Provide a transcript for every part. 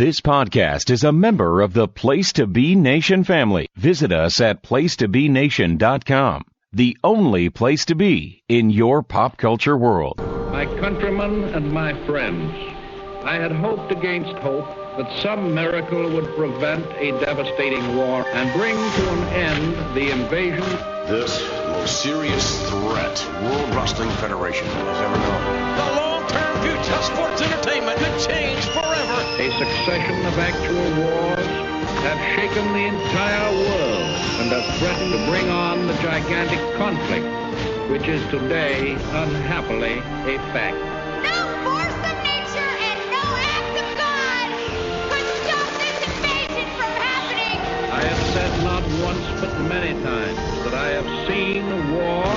This podcast is a member of the Place to Be Nation family. Visit us at placetobenation.com, the only place to be in your pop culture world. My countrymen and my friends, I had hoped against hope that some miracle would prevent a devastating war and bring to an end the invasion. This most serious threat World Wrestling Federation has ever known. The long-term future of sports entertainment could change forever. A succession of actual wars have shaken the entire world and have threatened to bring on the gigantic conflict, which is today, unhappily, a fact. No force of nature and no act of God could stop this invasion from happening. I have said not once but many times that I have seen war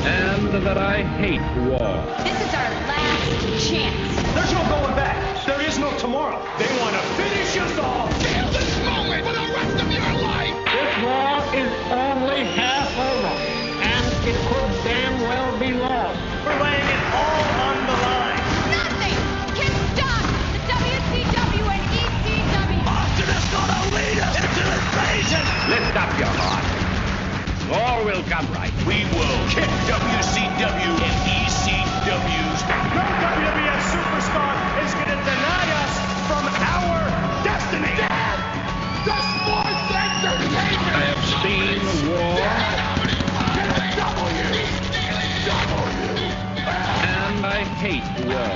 and that I hate war. This is our last chance. There's no going back. There is no tomorrow. They want to finish us all. Feel this moment for the rest of your life. This war is only half over, and it could damn well be lost. We're laying it all on the line. Nothing can stop the WCW and ECW. Austin is going to lead us into invasion. Lift up your heart. All will come right. We will kick WCW and ECW's. No WWF superstar is going to deny us from our destiny. The sports entertainment. I have seen war, and I hate war.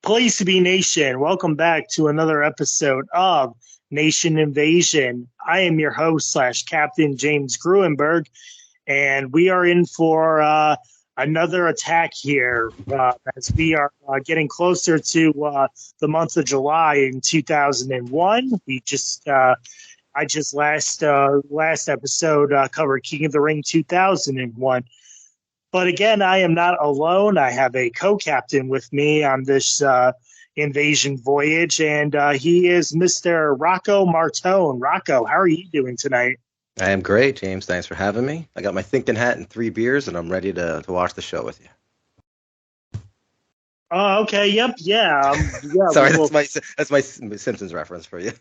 Place to Be Nation, welcome back to another episode of Nation Invasion. I am your host / Captain James Gruenberg, and we are in for another attack here as we are getting closer to the month of July in 2001. I just last episode covered King of the Ring 2001. But again, I am not alone. I have a co-captain with me on this invasion voyage, and he is Mr. Rocco Martone. Rocco, how are you doing tonight? I am great, James. Thanks for having me. I got my thinking hat and 3 beers, and I'm ready to watch the show with you. Oh, okay. Yep. Yeah. Yeah. Sorry, that's my Simpsons reference for you.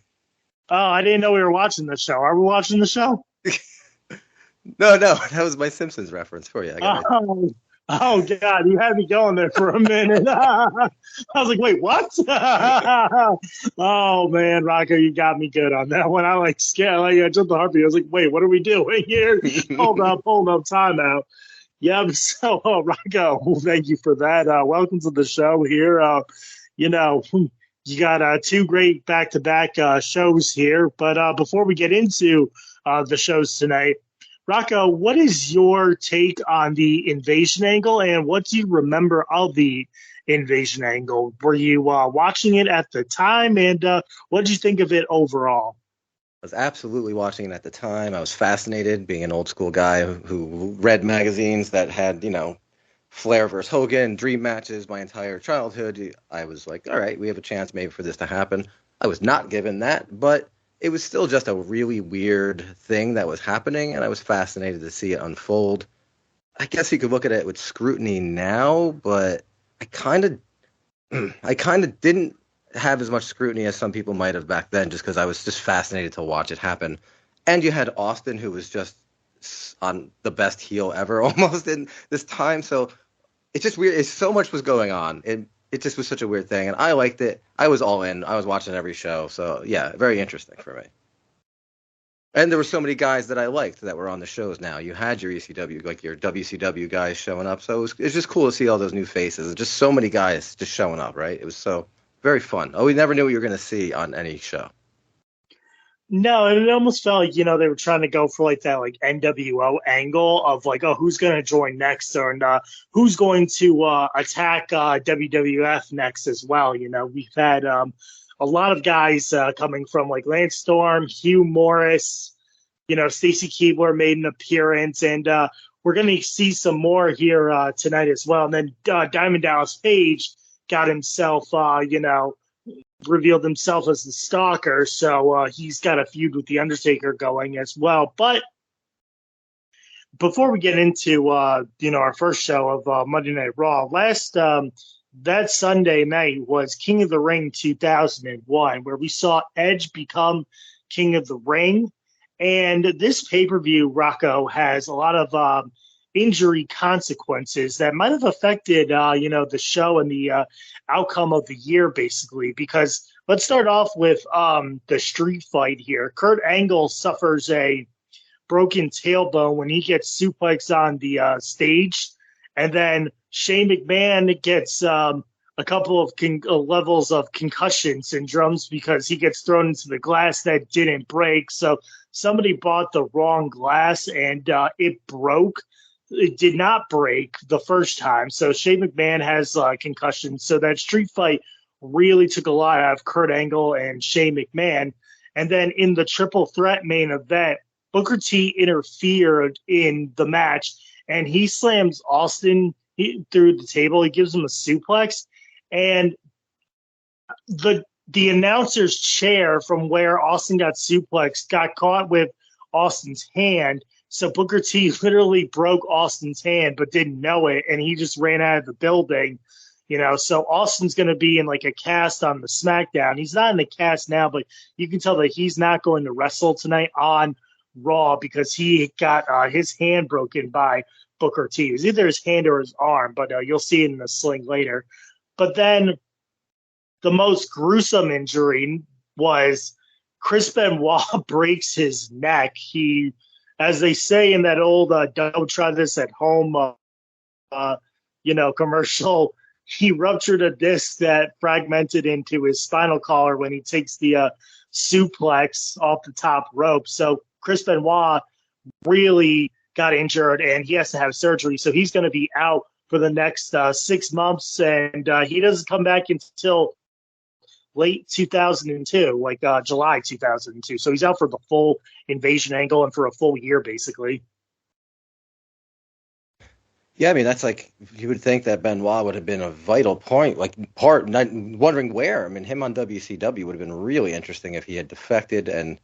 Oh, I didn't know we were watching the show. Are we watching the show? No, that was my Simpsons reference for you. Oh, God, you had me going there for a minute. I was like, wait, what? Oh, man, Rocco, you got me good on that one. I scared. I jumped the heartbeat. I was like, wait, what are we doing here? Hold up, time out. Yep, so, Rocco, thank you for that. Welcome to the show here. You got 2 great back-to-back shows here. But before we get into the shows tonight, Rocco, what is your take on the invasion angle, and what do you remember of the invasion angle? Were you watching it at the time, and what did you think of it overall? I was absolutely watching it at the time. I was fascinated, being an old school guy who read magazines that had, Flair versus Hogan, dream matches my entire childhood. I was like, all right, we have a chance maybe for this to happen. I was not given that, but it was still just a really weird thing that was happening, and I was fascinated to see it unfold. I guess you could look at it with scrutiny now, but I kind of didn't have as much scrutiny as some people might have back then, just because I was just fascinated to watch it happen. And you had Austin, who was just on the best heel ever almost in this time, so it's just weird. So much was going on. It just was such a weird thing, and I liked it. I was all in. I was watching every show, so yeah, very interesting for me. And there were so many guys that I liked that were on the shows now. You had your ECW, like your WCW guys showing up, so it was just cool to see all those new faces, and just so many guys just showing up, right? It was so very fun. Oh, we never knew what you were going to see on any show. No, it almost felt like, they were trying to go for that NWO angle of who's going to join next, or who's going to attack WWF next as well. We've had a lot of guys coming from Lance Storm, Hugh Morris, Stacy Keibler made an appearance, and we're going to see some more here tonight as well. And then Diamond Dallas Page got himself, revealed himself as the stalker, so he's got a feud with the Undertaker going as well. But before we get into our first show of Monday Night Raw, last that Sunday night was King of the Ring 2001, where we saw Edge become King of the Ring. And this pay-per-view, Rocco, has a lot of injury consequences that might have affected, the show and the outcome of the year, basically. Because let's start off with the street fight here. Kurt Angle suffers a broken tailbone when he gets suplexed on the stage. And then Shane McMahon gets a couple of levels of concussion syndromes because he gets thrown into the glass that didn't break. So somebody bought the wrong glass and it broke. It did not break the first time. So Shane McMahon has concussion. So that street fight really took a lot out of Kurt Angle and Shane McMahon. And then in the triple threat main event, Booker T interfered in the match, and he slams Austin through the table. He gives him a suplex, and the announcer's chair from where Austin got suplexed got caught with Austin's hand. So Booker T literally broke Austin's hand but didn't know it, and he just ran out of the building. So Austin's going to be in like a cast on the Smackdown. He's not in the cast now, but you can tell that he's not going to wrestle tonight on Raw because he got his hand broken by Booker T. It was either his hand or his arm, but you'll see it in the sling later. But then the most gruesome injury was Chris Benoit breaks his neck. He, as they say in that old "Don't try this at home" commercial, he ruptured a disc that fragmented into his spinal collar when he takes the suplex off the top rope. So Chris Benoit really got injured, and he has to have surgery. So he's going to be out for the next 6 months, and he doesn't come back until late 2002, like July 2002. So he's out for the full Invasion angle and for a full year, basically. Yeah, I mean, that's like, you would think that Benoit would have been a vital point, not wondering where. I mean, him on WCW would have been really interesting if he had defected. And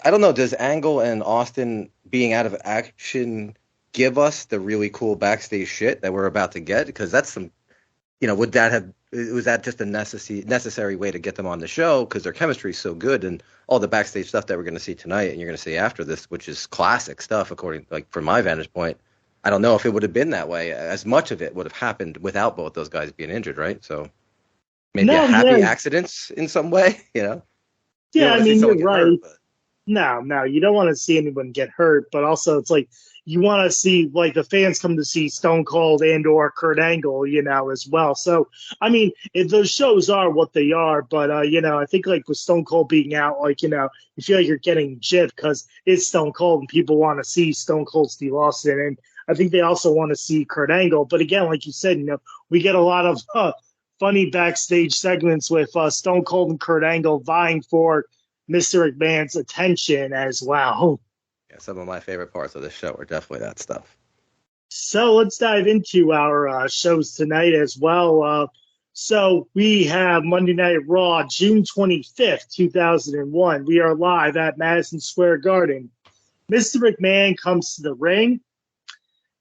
I don't know, does Angle and Austin being out of action give us the really cool backstage shit that we're about to get? Because that's some, was that just a necessary way to get them on the show? Because their chemistry is so good, and all the backstage stuff that we're going to see tonight and you're going to see after this, which is classic stuff, from my vantage point. I don't know if it would have been that way. As much of it would have happened without both those guys being injured, right? So maybe happy accidents in some way, Yeah, I mean, you're right. No, you don't want to see anyone get hurt, but also it's like you want to see, like, the fans come to see Stone Cold and or Kurt Angle, as well. So, I mean, if those shows are what they are, but, I think, like, with Stone Cold being out, like, you feel like you're getting gypped because it's Stone Cold and people want to see Stone Cold Steve Austin. And I think they also want to see Kurt Angle. But again, like you said, we get a lot of funny backstage segments with Stone Cold and Kurt Angle vying for Mr. McMahon's attention as well. Yeah, some of my favorite parts of the show are definitely that stuff. So let's dive into our shows tonight as well. So we have Monday Night Raw, June 25th, 2001. We are live at Madison Square Garden. Mr. McMahon comes to the ring.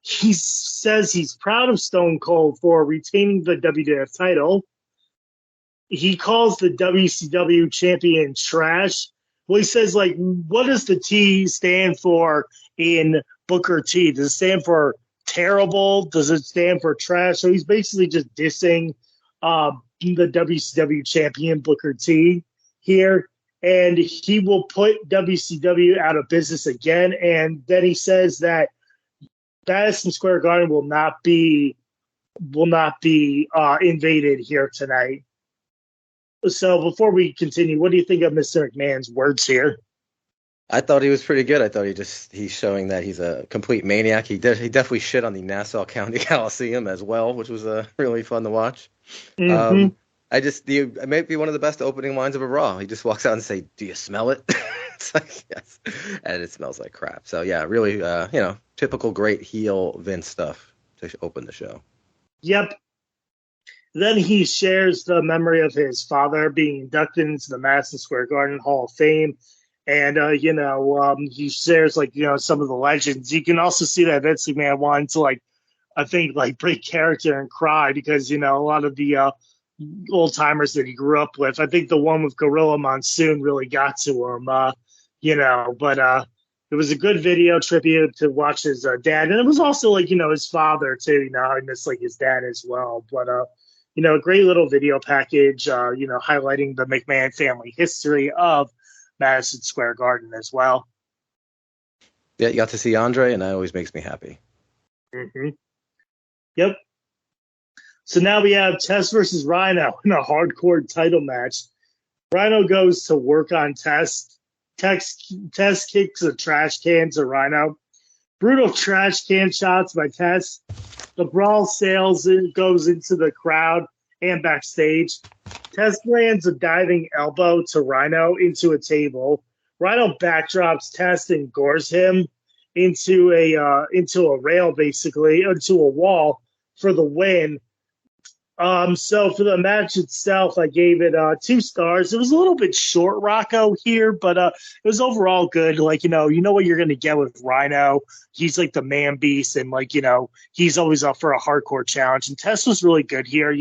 He says he's proud of Stone Cold for retaining the WWF title. He calls the WCW champion trash. Well, he says, like, what does the T stand for in Booker T? Does it stand for terrible? Does it stand for trash? So he's basically just dissing the WCW champion Booker T here. And he will put WCW out of business again. And then he says that Madison Square Garden will not be invaded here tonight. So before we continue, what do you think of Mr. McMahon's words here? I thought he was pretty good. I thought he's showing that he's a complete maniac. He definitely shit on the Nassau County Coliseum as well, which was really fun to watch. Mm-hmm. It might be one of the best opening lines of a Raw. He just walks out and say, "Do you smell it?" It's like, yes, and it smells like crap. So yeah, really, typical great heel Vince stuff to open the show. Yep. Then he shares the memory of his father being inducted into the Madison Square Garden Hall of Fame. And, he shares, some of the legends. You can also see that Vince McMahon wanted to, I think, like, break character and cry because, a lot of the old timers that he grew up with. I think the one with Gorilla Monsoon really got to him, but it was a good video tribute to watch his dad. And it was also like, his father too, I miss like his dad as well. But, a great little video package, highlighting the McMahon family history of Madison Square Garden as well. Yeah, you got to see Andre, and that always makes me happy. Mm-hmm. Yep. So now we have Test versus Rhino in a hardcore title match. Rhino goes to work on Test. Test kicks a trash can to Rhino. Brutal trash can shots by Test. The brawl goes into the crowd and backstage. Test lands a diving elbow to Rhino into a table. Rhino backdrops Test and gores him into a rail, basically, into a wall for the win. So for the match itself, I gave it 2 stars. It was a little bit short, Rocco, here, but it was overall good. Like, you know what you're going to get with Rhino. He's like the man beast, and like, he's always up for a hardcore challenge. And Tess was really good here.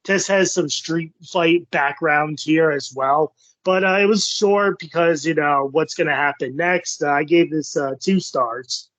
Tess has some street fight background here as well. But it was short because, what's going to happen next. I gave this 2 stars.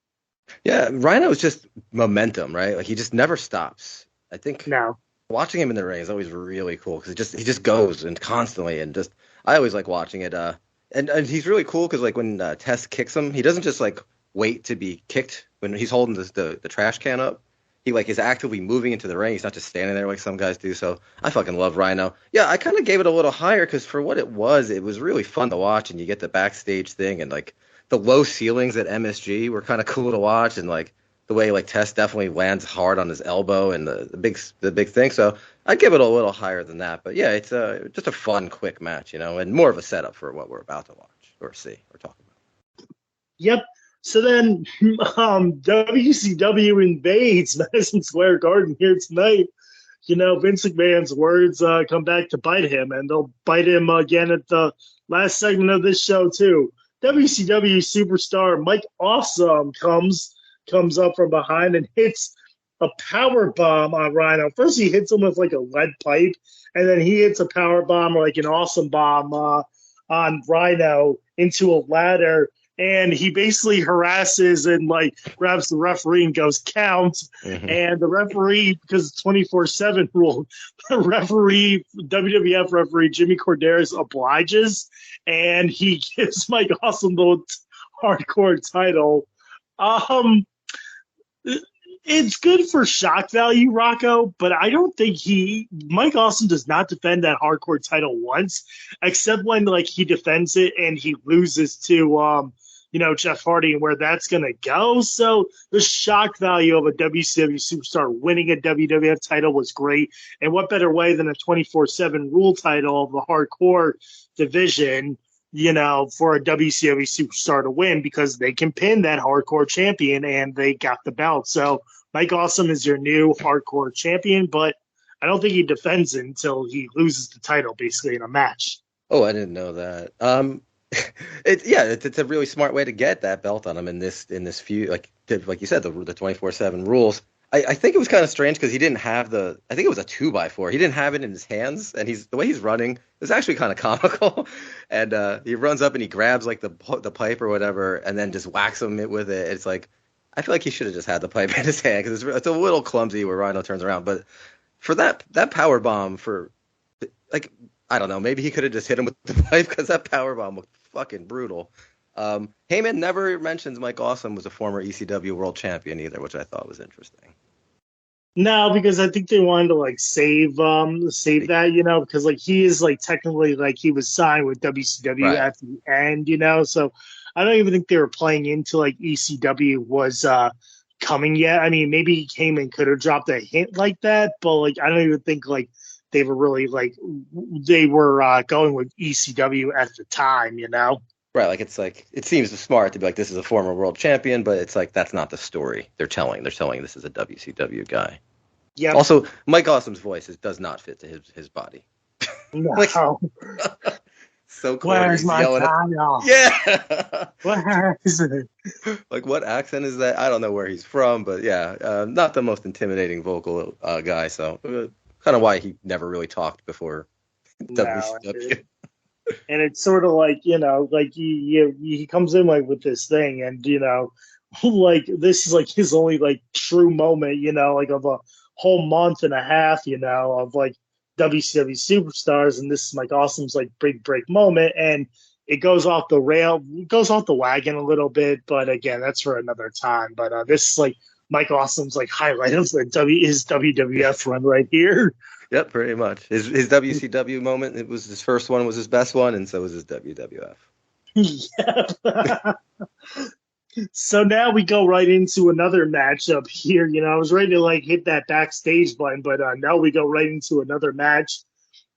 Yeah, Rhino is just momentum, right? Like, he just never stops. I think. No. Watching him in the ring is always really cool because he just goes and constantly, and just I always like watching it. And he's really cool because like when Tess kicks him, he doesn't just like wait to be kicked when he's holding the trash can up. He like is actively moving into the ring. He's not just standing there like some guys do. So I fucking love Rhino. Yeah, I kind of gave it a little higher because for what it was really fun to watch, and you get the backstage thing and like the low ceilings at MSG were kind of cool to watch, and like the way like Tess definitely lands hard on his elbow and the big thing. So I'd give it a little higher than that. But yeah, it's just a fun, quick match, and more of a setup for what we're about to watch or see or talk about. Yep. So then WCW invades Madison Square Garden here tonight. Vince McMahon's words come back to bite him, and they'll bite him again at the last segment of this show too. WCW superstar Mike Awesome comes up from behind and hits a power bomb on Rhino. First, he hits him with like a lead pipe, and then he hits a power bomb or like an awesome bomb on Rhino into a ladder. And he basically harasses and like grabs the referee and goes count. Mm-hmm. And the referee, because it's 24/7 rule, the WWF referee Jimmy Corderas obliges, and he gives Mike Awesome the hardcore title. It's good for shock value, Rocco, but I don't think Mike Awesome does not defend that hardcore title once, except when like he defends it and he loses to Jeff Hardy and where that's gonna go. So the shock value of a WCW superstar winning a WWF title was great, and what better way than a 24/7 rule title of the hardcore division, for a WCW superstar to win, because they can pin that hardcore champion and they got the belt. So Mike Awesome is your new hardcore champion, but I don't think he defends it until he loses the title basically in a match. Oh, I didn't know that. It's a really smart way to get that belt on him in this feud. Like you said, the 24/7 rules. I think it was kind of strange because he didn't have I think it was a 2x4. He didn't have it in his hands, and the way he's running is actually kind of comical. And he runs up and he grabs like the pipe or whatever, and then just whacks him with it. It's like, I feel like he should have just had the pipe in his hand because it's a little clumsy where Rhino turns around. But for that power bomb, for like, I don't know, maybe he could have just hit him with the pipe because that power bomb looked fucking brutal. Heyman never mentions Mike Awesome was a former ECW world champion either, which I thought was interesting. No, because I think they wanted to like save that, because like he is like technically like he was signed with WCW right at the end, so I don't even think they were playing into like ECW was coming yet. I mean, maybe Heyman could have dropped a hint like that, but like I don't even think like they were really like they were going with ECW at the time, Right, like it's like it seems smart to be like this is a former world champion, but it's like that's not the story they're telling. They're telling this is a WCW guy. Yeah. Also, Mike Awesome's voice does not fit to his body. No. Like, So corny. Where's He's my yelling title? Yeah. Where is it? Like, what accent is that? I don't know where he's from, but yeah, not the most intimidating vocal guy. So kind of why he never really talked before No, WCW. and it's sort of like, like he comes in like with this thing, and like this is like his only like true moment, like of a whole month and a half, of like WCW superstars, and this is Mike Awesome's like big break moment, and it goes off the wagon a little bit, but again, that's for another time. But this is like Mike Awesome's like highlight of his WWF run right here. Yep, pretty much. His WCW moment, it was his first one, was his best one, and so was his WWF. Yeah. So now we go right into another matchup here. I was ready to like hit that backstage button, but now we go right into another match.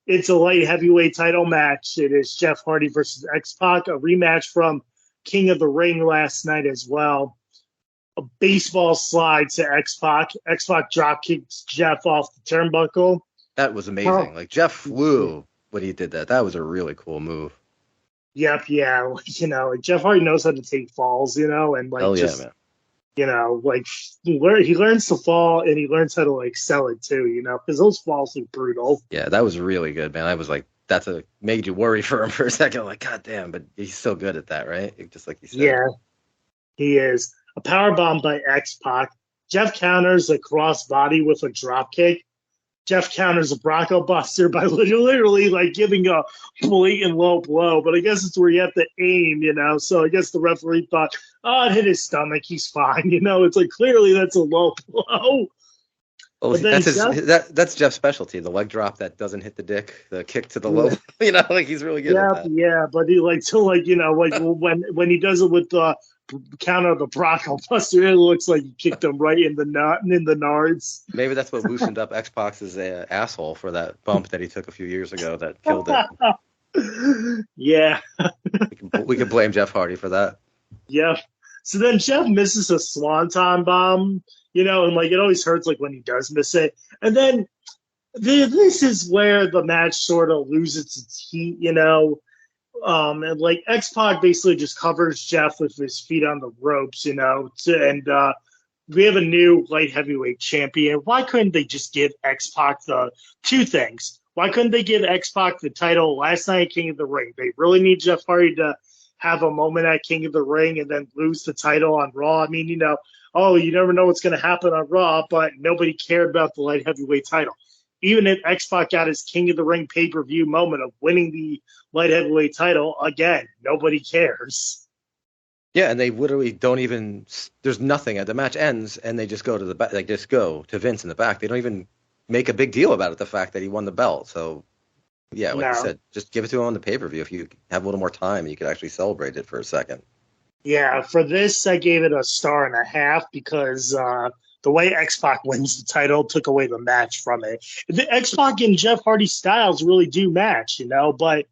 It's a light heavyweight title match. It is Jeff Hardy versus X-Pac, a rematch from King of the Ring last night as well. A baseball slide to X-Pac. X-Pac drop kicks Jeff off the turnbuckle. That was amazing. Like, Jeff flew when he did that. That was a really cool move. Yep, yeah. Like Jeff Hardy knows how to take falls, and like like he learns to fall, and he learns how to like sell it too, because those falls are brutal. Yeah, that was really good, man. I was like, made you worry for him for a second. Like, God damn, but he's so good at that, right? Just like you said. Yeah, he is. A powerbomb by X-Pac. Jeff counters a crossbody with a drop kick. Jeff counters a Bronco Buster by literally like giving a blatant low blow, but I guess it's where you have to aim, So I guess the referee thought, it hit his stomach, he's fine, It's like clearly that's a low blow. Well, that's Jeff's specialty, the leg drop that doesn't hit the dick, the kick to the low, like he's really good at that. Yeah, but he like when he does it with the counter the Bronco Buster, it looks like he kicked him right in the nards. Maybe that's what loosened up X-Pac's asshole for that bump that he took a few years ago that killed it. Yeah. we can blame Jeff Hardy for that. Yeah. So then Jeff misses a swanton bomb, and like it always hurts like when he does miss it. And then this is where the match sort of loses its heat, and like X-Pac basically just covers Jeff with his feet on the ropes, and we have a new light heavyweight champion. Why couldn't they just give X-Pac the two things? Why couldn't they give X-Pac the title last night at King of the Ring? They really need Jeff Hardy to have a moment at King of the Ring and then lose the title on Raw. I mean, you never know what's going to happen on Raw, but nobody cared about the light heavyweight title. Even if X-Pac got his King of the Ring pay-per-view moment of winning the light heavyweight title, again, nobody cares. Yeah, and they literally don't even. There's nothing. The match ends, and they just go to the back. They just go to Vince in the back. They don't even make a big deal about it. The fact that he won the belt. So, yeah, like you said, just give it to him on the pay-per-view. If you have a little more time, you could actually celebrate it for a second. Yeah, for this, I gave it a 1.5 because the way X-Pac wins the title took away the match from it. The X-Pac and Jeff Hardy styles really do match, but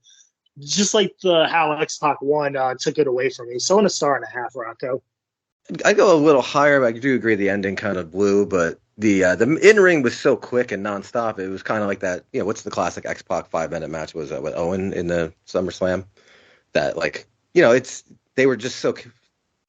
just like how X-Pac won took it away from me. So in a 1.5, Rocco. I go a little higher, but I do agree the ending kind of blew, but the in-ring was so quick and nonstop. It was kind of like that, what's the classic X-Pac 5-minute match was with Owen in the SummerSlam? That, like, they were just so...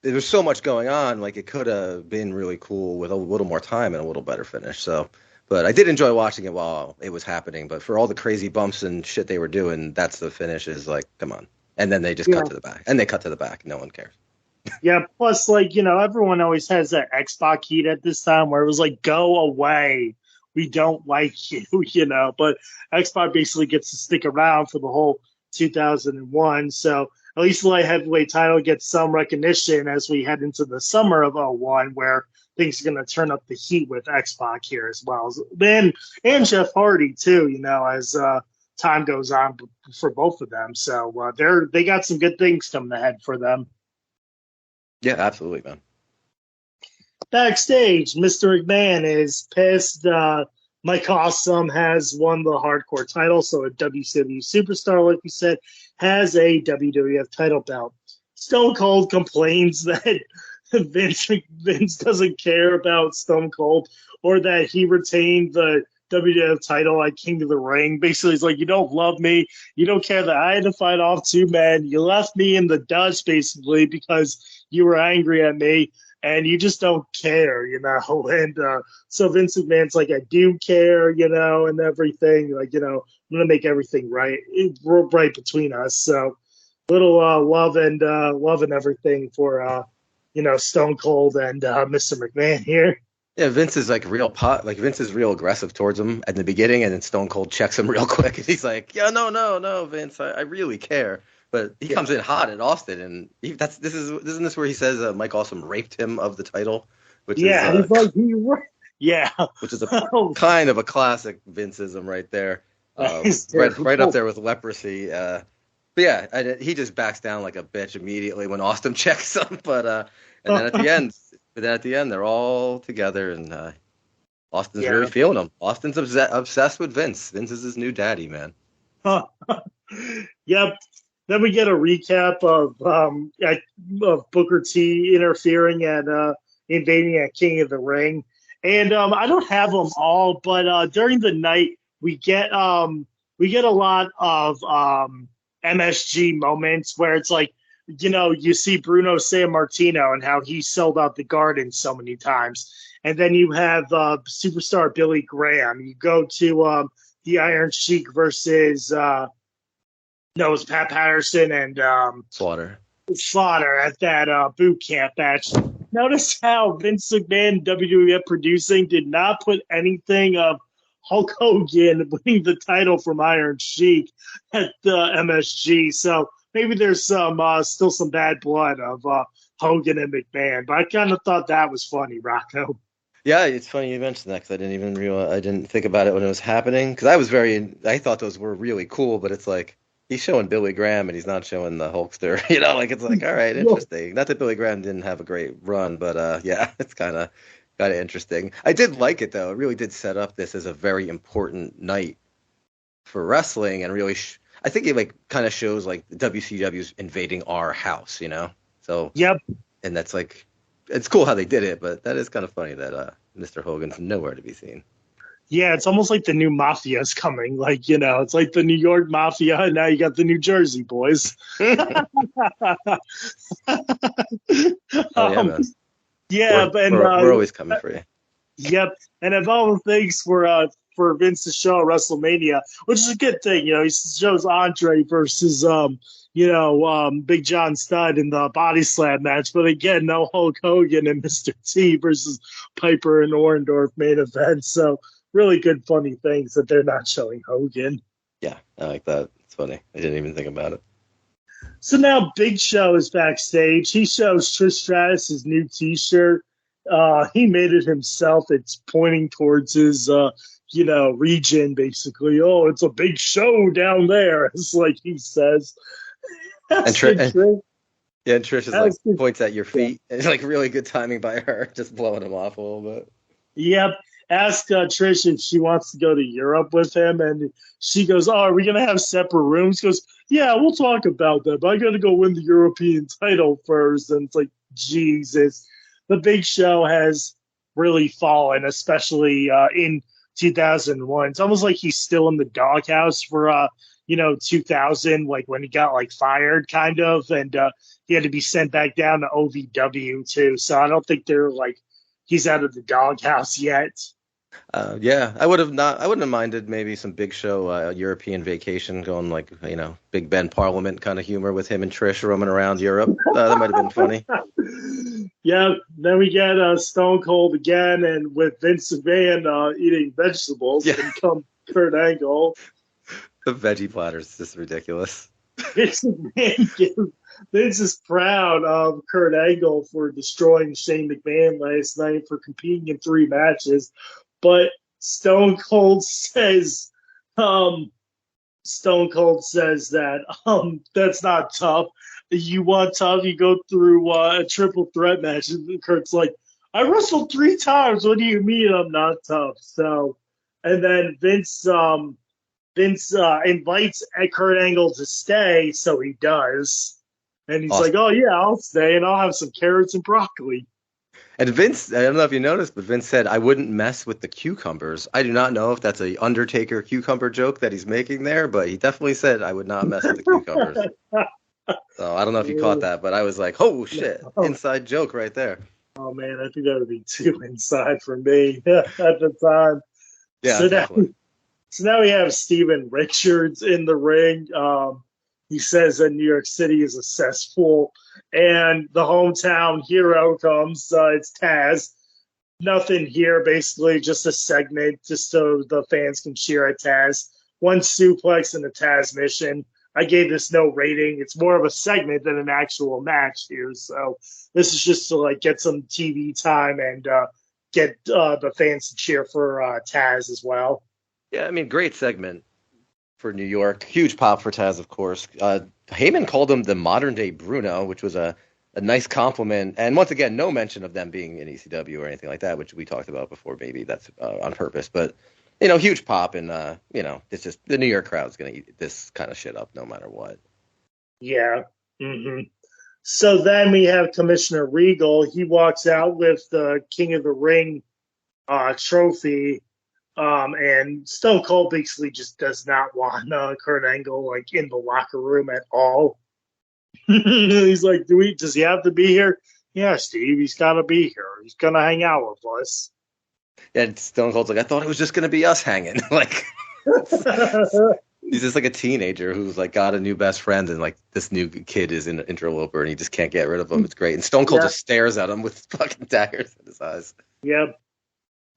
There was so much going on, like it could have been really cool with a little more time and a little better finish. So, but I did enjoy watching it while it was happening. But for all the crazy bumps and shit they were doing, that's the finish. Is like, come on. And then they just cut to the back, and they cut to the back. No one cares. Yeah. Plus, like everyone always has that X-Pac heat at this time where it was like, go away. We don't like you, But X-Pac basically gets to stick around for the whole 2001. So. At least the light heavyweight title gets some recognition as we head into the summer of 01, where things are going to turn up the heat with X-Pac here as well. And Jeff Hardy, too, as time goes on for both of them. So they got some good things coming ahead for them. Yeah, absolutely, man. Backstage, Mr. McMahon is pissed. Mike Awesome has won the hardcore title, so a WCW superstar, like we said, has a WWF title belt. Stone Cold complains that Vince doesn't care about Stone Cold or that he retained the WWF title, like King of the Ring. Basically, it's like, you don't love me. You don't care that I had to fight off two men. You left me in the dust, basically, because you were angry at me, and you just don't care, you know. And so Vince McMahon's like, I do care, you know, and everything. Like, you know, I'm going to make everything right between us. So little love and everything for, you know, Stone Cold and Mr. McMahon here. Yeah, Vince is like Vince is real aggressive towards him at the beginning, and then Stone Cold checks him real quick, and he's like, "Yeah, no, Vince, I really care." But he comes in hot at Austin, and isn't this where he says Mike Awesome raped him of the title, which he's like which is a kind of a classic Vinceism right there, right up there with leprosy. But yeah, he just backs down like a bitch immediately when Austin checks him, and then at the end, they're all together, and Austin's really feeling them. Austin's obsessed with Vince. Vince is his new daddy, man. Yep. Then we get a recap of Booker T interfering and invading at King of the Ring, and I don't have them all, but during the night we get a lot of MSG moments where it's like, you know, you see Bruno Sammartino and how he sold out the Garden so many times. And then you have superstar Billy Graham. You go to the Iron Sheik versus, it was Pat Patterson and Slaughter at that boot camp match. Notice how Vince McMahon, WWF producing, did not put anything of Hulk Hogan winning the title from Iron Sheik at the MSG. So maybe there's still some bad blood of Hogan and McMahon, but I kind of thought that was funny, Rocco. Yeah, it's funny you mentioned that, because I didn't think about it when it was happening, because I thought those were really cool, but it's like he's showing Billy Graham and he's not showing the Hulkster, you know, like it's like, all right, interesting. Not that Billy Graham didn't have a great run, but yeah, it's kind of interesting. I did like it though. It really did set up this as a very important night for wrestling, and really I think it like kind of shows like WCW's invading our house, you know? So, yep. And that's like, it's cool how they did it, but that is kind of funny that Mr. Hogan's nowhere to be seen. Yeah, it's almost like the new mafia is coming. Like, you know, it's like the New York mafia, and now you got the New Jersey boys. Oh, yeah, man. Yeah, we're always coming for you. Yep, and of all the things for Vince to show at WrestleMania, which is a good thing, you know, he shows Andre versus Big John Studd in the body slam match, but again, no Hulk Hogan and Mr. T versus Piper and Orndorff main event. So really good, funny things that they're not showing Hogan. Yeah, I like that. It's funny. I didn't even think about it. So now Big Show is backstage. He shows Trish Stratus his new T-shirt. He made it himself. It's pointing towards his, region, basically. Oh, it's a big show down there. It's like he says. And Trish is like points at your feet. It's like really good timing by her, just blowing him off a little bit. Yep. Ask Trish if she wants to go to Europe with him, and she goes, "Oh, are we gonna have separate rooms?" He goes, "Yeah, we'll talk about that, but I gotta go win the European title first." And it's like, Jesus, the Big Show has really fallen, especially in 2001. It's almost like he's still in the doghouse for 2000, like when he got like fired, kind of, and he had to be sent back down to OVW too. So I don't think they're like he's out of the doghouse yet. Yeah, I wouldn't have minded maybe some Big Show European vacation, going like, Big Ben Parliament kind of humor with him and Trish roaming around Europe. That might have been funny. Yeah, then we get Stone Cold again, and with Vince McMahon eating vegetables, and come Kurt Angle. The veggie platter is just ridiculous. Vince is proud of Kurt Angle for destroying Shane McMahon last night for competing in 3 matches. But Stone Cold says that that's not tough. You want tough, you go through a triple threat match. And Kurt's like, I wrestled 3 times. What do you mean I'm not tough? So, and then Vince invites Kurt Angle to stay, so he does. And he's like, oh, yeah, I'll stay, and I'll have some carrots and broccoli. And Vince, I don't know if you noticed, but Vince said, I wouldn't mess with the cucumbers. I do not know if that's a Undertaker cucumber joke that he's making there, but he definitely said, I would not mess with the cucumbers. So I don't know if you caught that, but I was like, oh, shit. Inside joke right there. Oh, man, I think that would be too inside for me at the time. Yeah, so exactly. So now we have Steven Richards in the ring. He says that New York City is a cesspool, and the hometown hero comes. It's Taz. Nothing here, basically, just a segment, just so the fans can cheer at Taz. One suplex and a Taz mission. I gave this no rating. It's more of a segment than an actual match here. So this is just to like get some TV time and get the fans to cheer for Taz as well. Yeah, I mean, great segment for New York. Huge pop for Taz, of course. Heyman called him the modern-day Bruno, which was a nice compliment. And once again, no mention of them being in ECW or anything like that, which we talked about before. Maybe that's on purpose. But, huge pop. And, it's just the New York crowd's going to eat this kind of shit up no matter what. Yeah. Mm-hmm. So then we have Commissioner Regal. He walks out with the King of the Ring trophy. And Stone Cold basically just does not want Kurt Angle like in the locker room at all. He's like, does he have to be here? Yeah, Steve, he's got to be here. He's gonna hang out with us. Yeah, Stone Cold's like, I thought it was just gonna be us hanging. Like, he's just like a teenager who's like got a new best friend, and like this new kid is an interloper, and he just can't get rid of him. It's great, and Stone Cold just stares at him with fucking daggers in his eyes. Yep.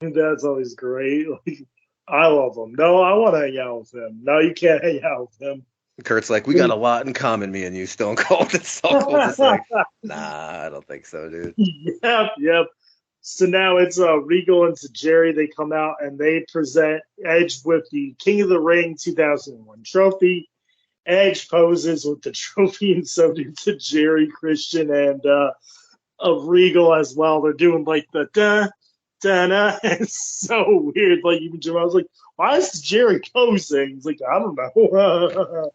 That's always great. Like, I love him. No, I want to hang out with him. No, you can't hang out with him. Kurt's like, we got a lot in common, me and you, Stone Cold. And Stone Cold is like, nah, I don't think so, dude. Yep. So now it's Regal and Tajiri. They come out and they present Edge with the King of the Ring 2001 trophy. Edge poses with the trophy, and so do Tajiri, Christian, and Regal as well. They're doing like the it's so weird. Like even Jim, I was like, "Why is Jerry posing?" He's like, "I don't know."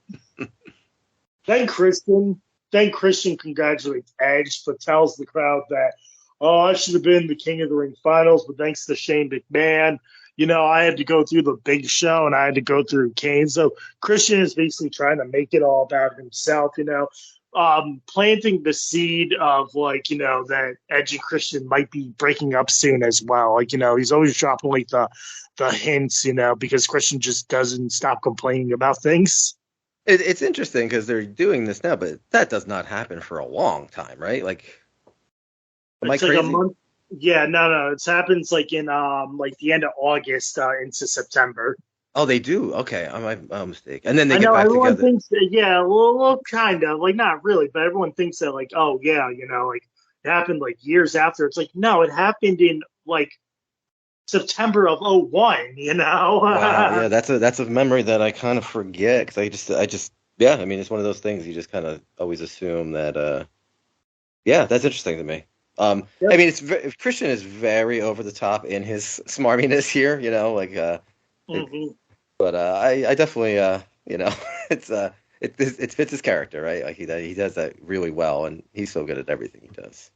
Then Christian congratulates Edge, but tells the crowd that, "Oh, I should have been the King of the Ring finals, but thanks to Shane McMahon, I had to go through the Big Show and I had to go through Kane." So Christian is basically trying to make it all about himself. Planting the seed of that Edge and Christian might be breaking up soon as well. He's always dropping like the hints, because Christian just doesn't stop complaining about things. It's interesting because they're doing this now, but that does not happen for a long time, right? Like, am I crazy? A month. Yeah, no. It happens like in the end of August into September. Oh, they do? Okay, I'm mistaken. And then they get back everyone together. Thinks that, yeah, well, kind of. Like, not really, but everyone thinks that, like, oh, yeah, like, it happened, like, years after. It's like, no, it happened in, like, September of 2001, Wow, yeah, that's a memory that I kind of forget, because I just, yeah, I mean, it's one of those things you just kind of always assume that, yeah, that's interesting to me. Yep. I mean, Christian is very over the top in his smarminess here, mm-hmm. But I definitely, it fits his character, right? Like he does that really well, and he's so good at everything he does.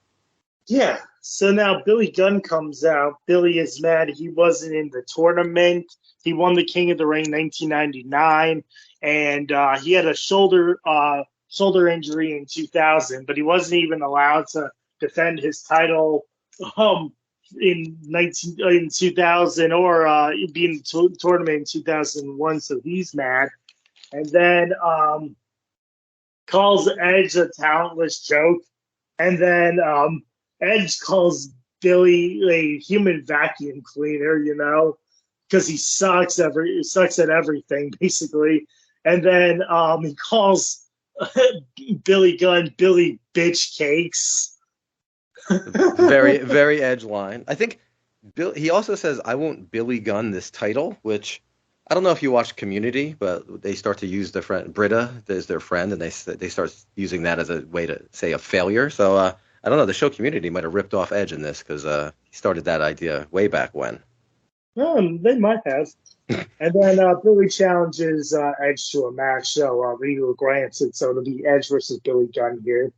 Yeah. So now Billy Gunn comes out. Billy is mad he wasn't in the tournament. He won the King of the Ring 1999, and he had a shoulder injury in 2000, but he wasn't even allowed to defend his title in 2000 or be in the tournament in 2001, so he's mad. And then calls Edge a talentless joke. And then Edge calls Billy a human vacuum cleaner, because he sucks at everything, basically. And then he calls Billy Gunn Billy Bitch Cakes. Very, very Edge line. I think he also says, I won't Billy Gunn this title, which I don't know if you watch Community, but they start to use their friend Britta as their friend, and they start using that as a way to say a failure. So I don't know. The show Community might have ripped off Edge in this, because he started that idea way back when. They might have. And then Billy challenges Edge to a match, so Regal grants it. So it'll be Edge versus Billy Gunn here.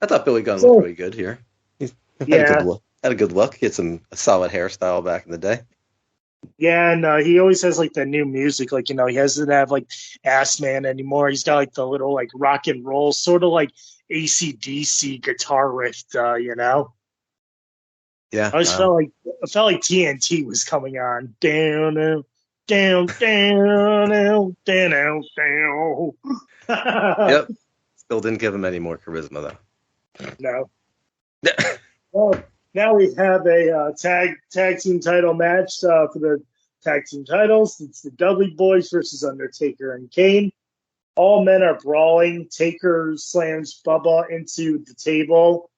I thought Billy Gunn looked really good here. Yeah. Had a good look. He had a solid hairstyle back in the day. Yeah, and he always has like the new music. Like, he doesn't have like Ass Man anymore. He's got like the little like rock and roll, sort of like AC/DC guitar riff. Yeah. I felt like TNT was coming on. Down, down, down, down, down, down. Yep. Still didn't give him any more charisma though. No. Well, now we have a tag team title match for the tag team titles. It's the Dudley Boys versus Undertaker and Kane. All men are brawling. Taker slams Bubba into the table.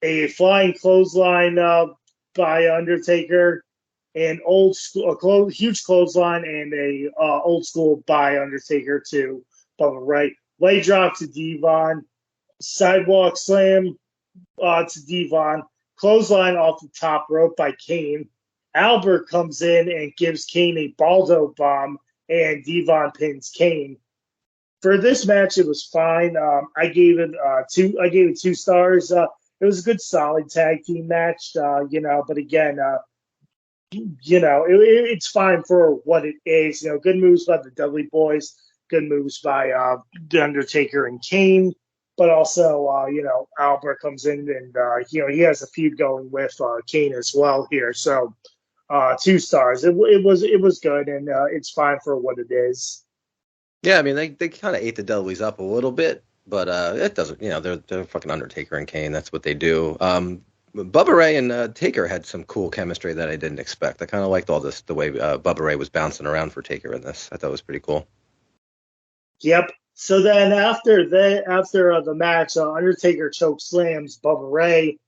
A flying clothesline by Undertaker. An huge clothesline and a old school by Undertaker to Bubba Ray. Leg drop to Devon. Sidewalk slam to Devon. Clothesline off the top rope by Kane. Albert comes in and gives Kane a Baldo bomb, and Devon pins Kane. For this match, it was fine. I gave it two. I gave it 2 stars. It was a good, solid tag team match. But again, it's fine for what it is. Good moves by the Dudley Boys. Good moves by the Undertaker and Kane. But also, Albert comes in and, he has a feud going with Kane as well here. So 2 stars. It was good, and it's fine for what it is. Yeah, I mean, they kind of ate the Dudleys up a little bit, but it doesn't, they're fucking Undertaker and Kane. That's what they do. Bubba Ray and Taker had some cool chemistry that I didn't expect. I kind of liked the way Bubba Ray was bouncing around for Taker in this. I thought it was pretty cool. Yep. So then after the match, Undertaker choke slams Bubba Ray,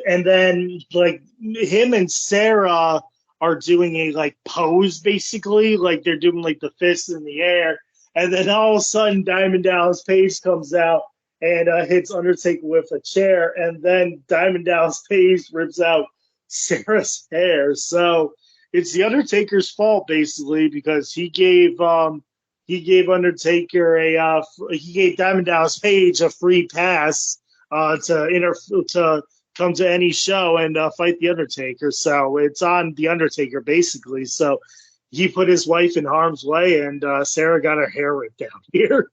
and then like him and Sara are doing a like pose, basically, like they're doing like the fists in the air, and then all of a sudden Diamond Dallas Page comes out and hits Undertaker with a chair, and then Diamond Dallas Page rips out Sarah's hair. So it's the Undertaker's fault basically, because he gave Undertaker he gave Diamond Dallas Page a free pass to come to any show and fight the Undertaker. So it's on the Undertaker basically. So he put his wife in harm's way, and Sarah got her hair ripped out here.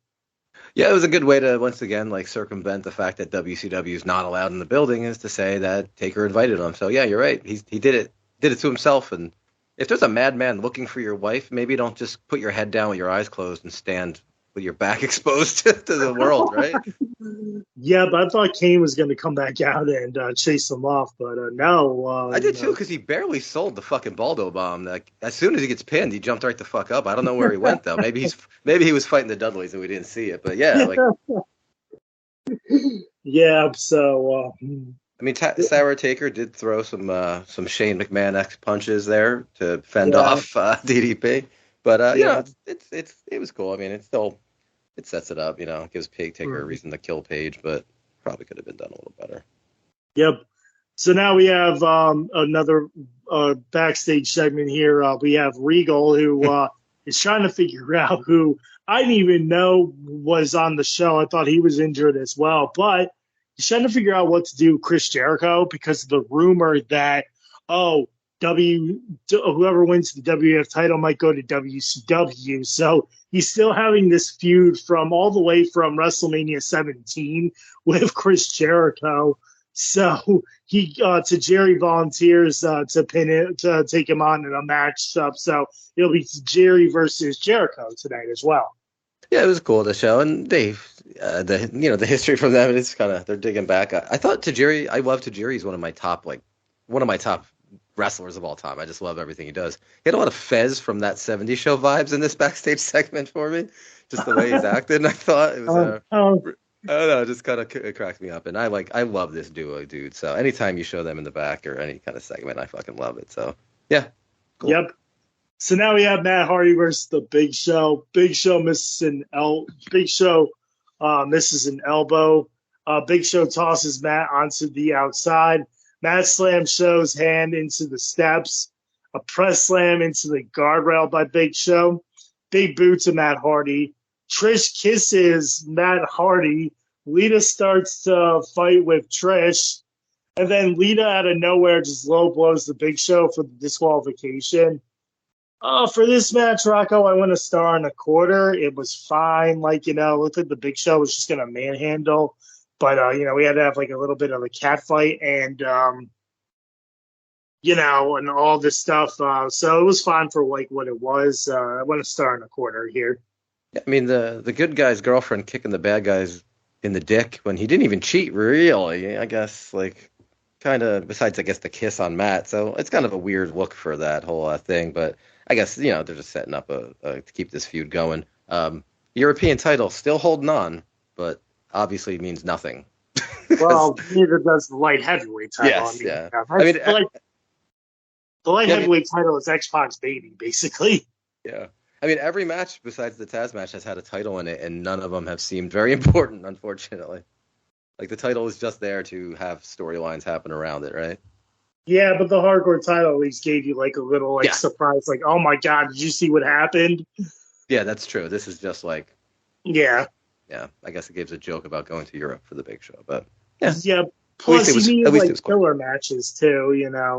Yeah, it was a good way to once again like circumvent the fact that WCW is not allowed in the building, is to say that Taker invited him. So yeah, you're right. He did it to himself. And if there's a madman looking for your wife, maybe don't just put your head down with your eyes closed and stand with your back exposed to the world, right? Yeah, but I thought Kane was going to come back out and chase him off, but no. I did too, because he barely sold the fucking Baldo bomb. Like, as soon as he gets pinned, he jumped right the fuck up. I don't know where he went though. Maybe he was fighting the Dudleys and we didn't see it. But yeah, like yeah. So I mean, Sara Taker did throw some Shane McMahon-esque punches there to fend off DDP. But it was cool. I mean, it sets it up. It gives Taker a reason to kill Page, but probably could have been done a little better. Yep. So now we have another backstage segment here. We have Regal, who is trying to figure out who I didn't even know was on the show. I thought he was injured as well, but he's trying to figure out what to do with Chris Jericho, because of the rumor that, whoever wins the WF title might go to WCW. So he's still having this feud from all the way from WrestleMania 17 with Chris Jericho. So Jerry volunteers to pin it, to take him on in a match up. So it'll be Jerry versus Jericho tonight as well. Yeah, it was cool to show, and Dave, the history from them, it's kind of, they're digging back. I thought Tajiri, I love Tajiri. He's one of my top wrestlers of all time. I just love everything he does. He had a lot of Fez from that 70s show vibes in this backstage segment for me, just the way he's acted. And I thought it was, I don't know, it just kind of cracked me up. And I love this duo, dude. So anytime you show them in the back or any kind of segment, I fucking love it. So yeah, cool. Yep. So now we have Matt Hardy versus the Big Show. Big Show misses an elbow. Big Show tosses Matt onto the outside. Matt slams Show's hand into the steps. A press slam into the guardrail by Big Show. Big boot to Matt Hardy. Trish kisses Matt Hardy. Lita starts to fight with Trish. And then Lita out of nowhere just low blows the Big Show for the disqualification. For this match, Rocco, I went a star and a quarter. It was fine. Like, it looked like the Big Show was just going to manhandle. But, we had to have like a little bit of a cat fight and, and all this stuff. So it was fine for like what it was. I went a star and a quarter here. I mean, the good guy's girlfriend kicking the bad guys in the dick when he didn't even cheat, really. I guess, like, kind of, besides, I guess, the kiss on Matt. So it's kind of a weird look for that whole thing. But I guess, they're just setting up to keep this feud going. European title still holding on, but obviously means nothing. Well, neither does the light heavyweight title. Yes, yeah. The light heavyweight title is X-Pac's baby, basically. Yeah. I mean, every match besides the Taz match has had a title in it, and none of them have seemed very important, unfortunately. Like, the title is just there to have storylines happen around it, right? Yeah, but the hardcore title at least gave you, like, a little, surprise. Like, oh, my God, did you see what happened? Yeah, that's true. This is just, like... Yeah. Yeah, I guess it gives a joke about going to Europe for the Big Show, but... Yeah. Yeah, plus you need, like, killer matches, too,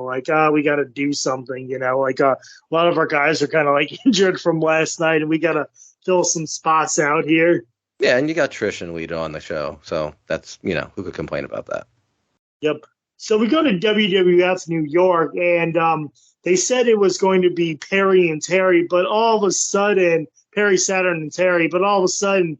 like, we got to do something, like, a lot of our guys are kind of, like, injured from last night, and we got to fill some spots out here. Yeah, and you got Trish and Lita on the show, so that's, who could complain about that? Yep. So we go to WWF New York, and they said it was going to be Perry and Terry, but all of a sudden, Perry, Saturn, and Terry, but all of a sudden,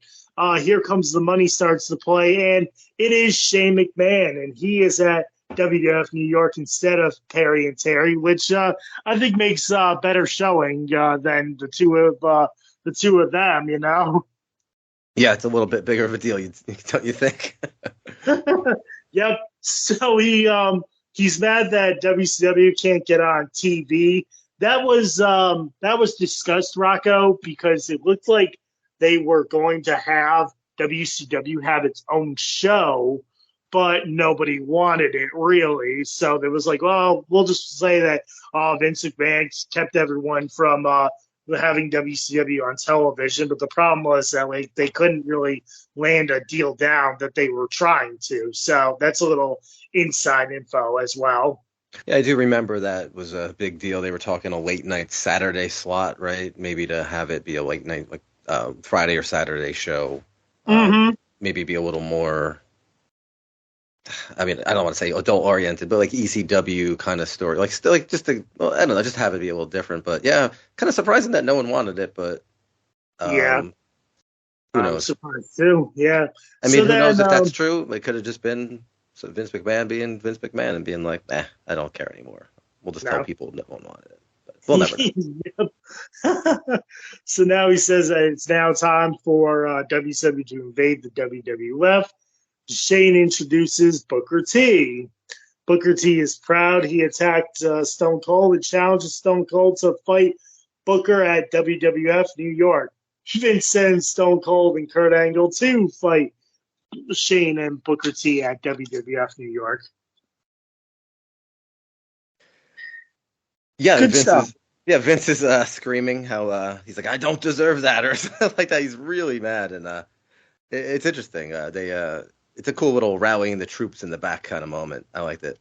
here comes the money starts to play, and it is Shane McMahon, and he is at WWF New York instead of Perry and Terry, which I think makes better showing than the two of them, Yeah, it's a little bit bigger of a deal, don't you think? Yep. So he's mad that WCW can't get on TV. That was discussed, Rocco, because it looked like they were going to have WCW have its own show, but nobody wanted it really. So there was like, well, we'll just say that Vince McMahon kept everyone from having WCW on television. But the problem was that like they couldn't really land a deal down that they were trying to. So that's a little inside info as well. Yeah, I do remember that was a big deal. They were talking a late night Saturday slot, right? Maybe to have it be a late night, like Friday or Saturday show. Maybe be a little more, I mean, I don't want to say adult oriented, but like ECW kind of story, like still like just I don't know, just have it be a little different. But yeah, kind of surprising that no one wanted it, but yeah, who knows? I'm surprised too. Yeah, I mean, who knows if that's true? It could have just been Vince McMahon being Vince McMahon and being like, I don't care anymore. We'll just tell people no one wanted it. But we'll never know. So now he says that it's now time for WCW to invade the WWF. Shane introduces Booker T. Booker T is proud. He attacked Stone Cold and challenges Stone Cold to fight Booker at WWF New York. Vince sends Stone Cold and Kurt Angle to fight Shane and Booker T at WWF New York. Yeah, Vince is screaming how he's like, I don't deserve that, or something like that. He's really mad, and it's interesting. It's a cool little rallying the troops in the back kind of moment. I liked it.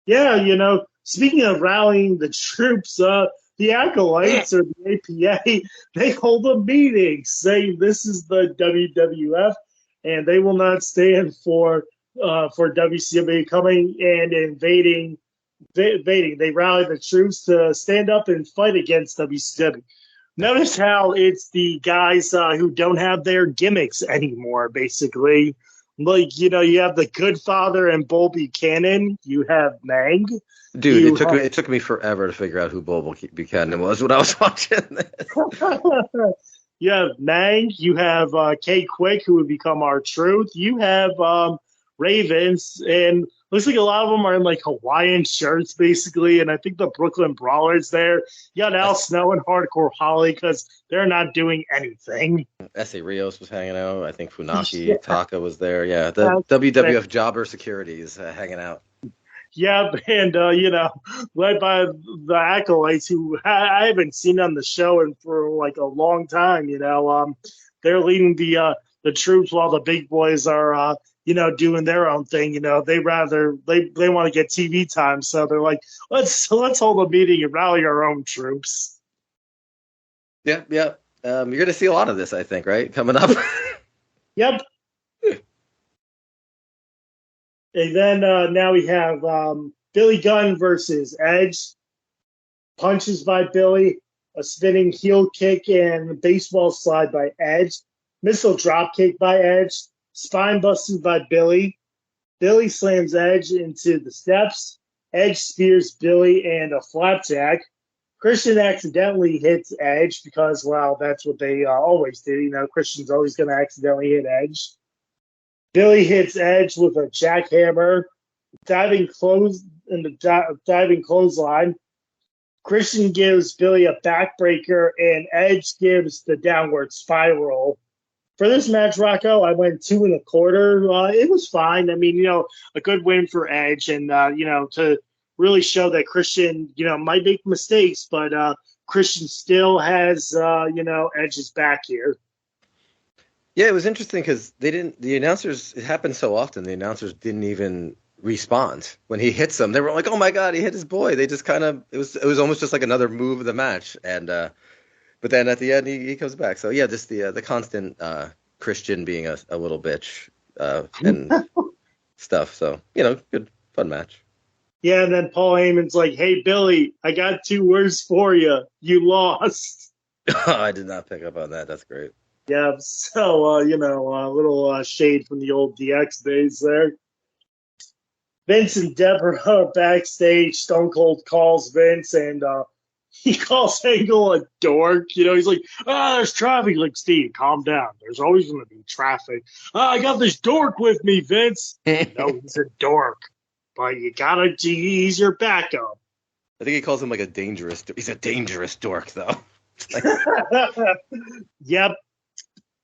Yeah, speaking of rallying the troops, the Acolytes or the APA, they hold a meeting saying this is the WWF, and they will not stand for WCW coming and invading. They rally the troops to stand up and fight against WCW. Notice how it's the guys who don't have their gimmicks anymore, basically. Like, you have the Good Father and Bull Buchanan. You have Mang. Dude, it took me forever to figure out who Bull Buchanan was when I was watching this. You have Mang. You have K-Quick, who would become R-Truth. You have Ravens, and looks like a lot of them are in like Hawaiian shirts, basically. And I think the Brooklyn Brawlers there. You got Al Snow and Hardcore Holly because they're not doing anything. S.A. Rios was hanging out. I think Funaki Taka was there. Yeah, the WWF Jobber Security is hanging out. Yeah, and, led by the Acolytes, who I haven't seen on the show for like a long time. They're leading the troops while the big boys are, doing their own thing. They want to get TV time, so they're like, let's hold a meeting and rally our own troops. Yeah. You're going to see a lot of this, I think, right? Coming up. Yep. And then now we have Billy Gunn versus Edge. Punches by Billy, a spinning heel kick and a baseball slide by Edge. Missile drop kick by Edge. Spine busted by Billy. Billy slams Edge into the steps. Edge spears Billy and a flapjack. Christian accidentally hits Edge because, well, that's what they always do. Christian's always going to accidentally hit Edge. Billy hits Edge with a jackhammer, diving clothesline. Christian gives Billy a backbreaker, and Edge gives the downward spiral. For this match, Rocco, I went 2 1/4. It was fine. I mean, a good win for Edge, and to really show that Christian, might make mistakes, but Christian still has, Edge's back here. Yeah, it was interesting because the announcers, it happened so often, the announcers didn't even respond. When he hits them, they were like, oh my God, he hit his boy. They just kind of, it was almost just like another move of the match. And, but then at the end, he comes back. So yeah, just the constant Christian being a little bitch and stuff. So, good, fun match. Yeah, and then Paul Heyman's like, hey, Billy, I got 2 words for you. You lost. I did not pick up on that. That's great. Yeah, so, a little shade from the old DX days there. Vince and Deborah backstage. Stone Cold calls Vince, and he calls Angle a dork. He's like, there's traffic. Like, Steve, calm down. There's always going to be traffic. I got this dork with me, Vince. No, he's a dork. But you got to ease your backup. I think he calls him like he's a dangerous dork, though. Yep.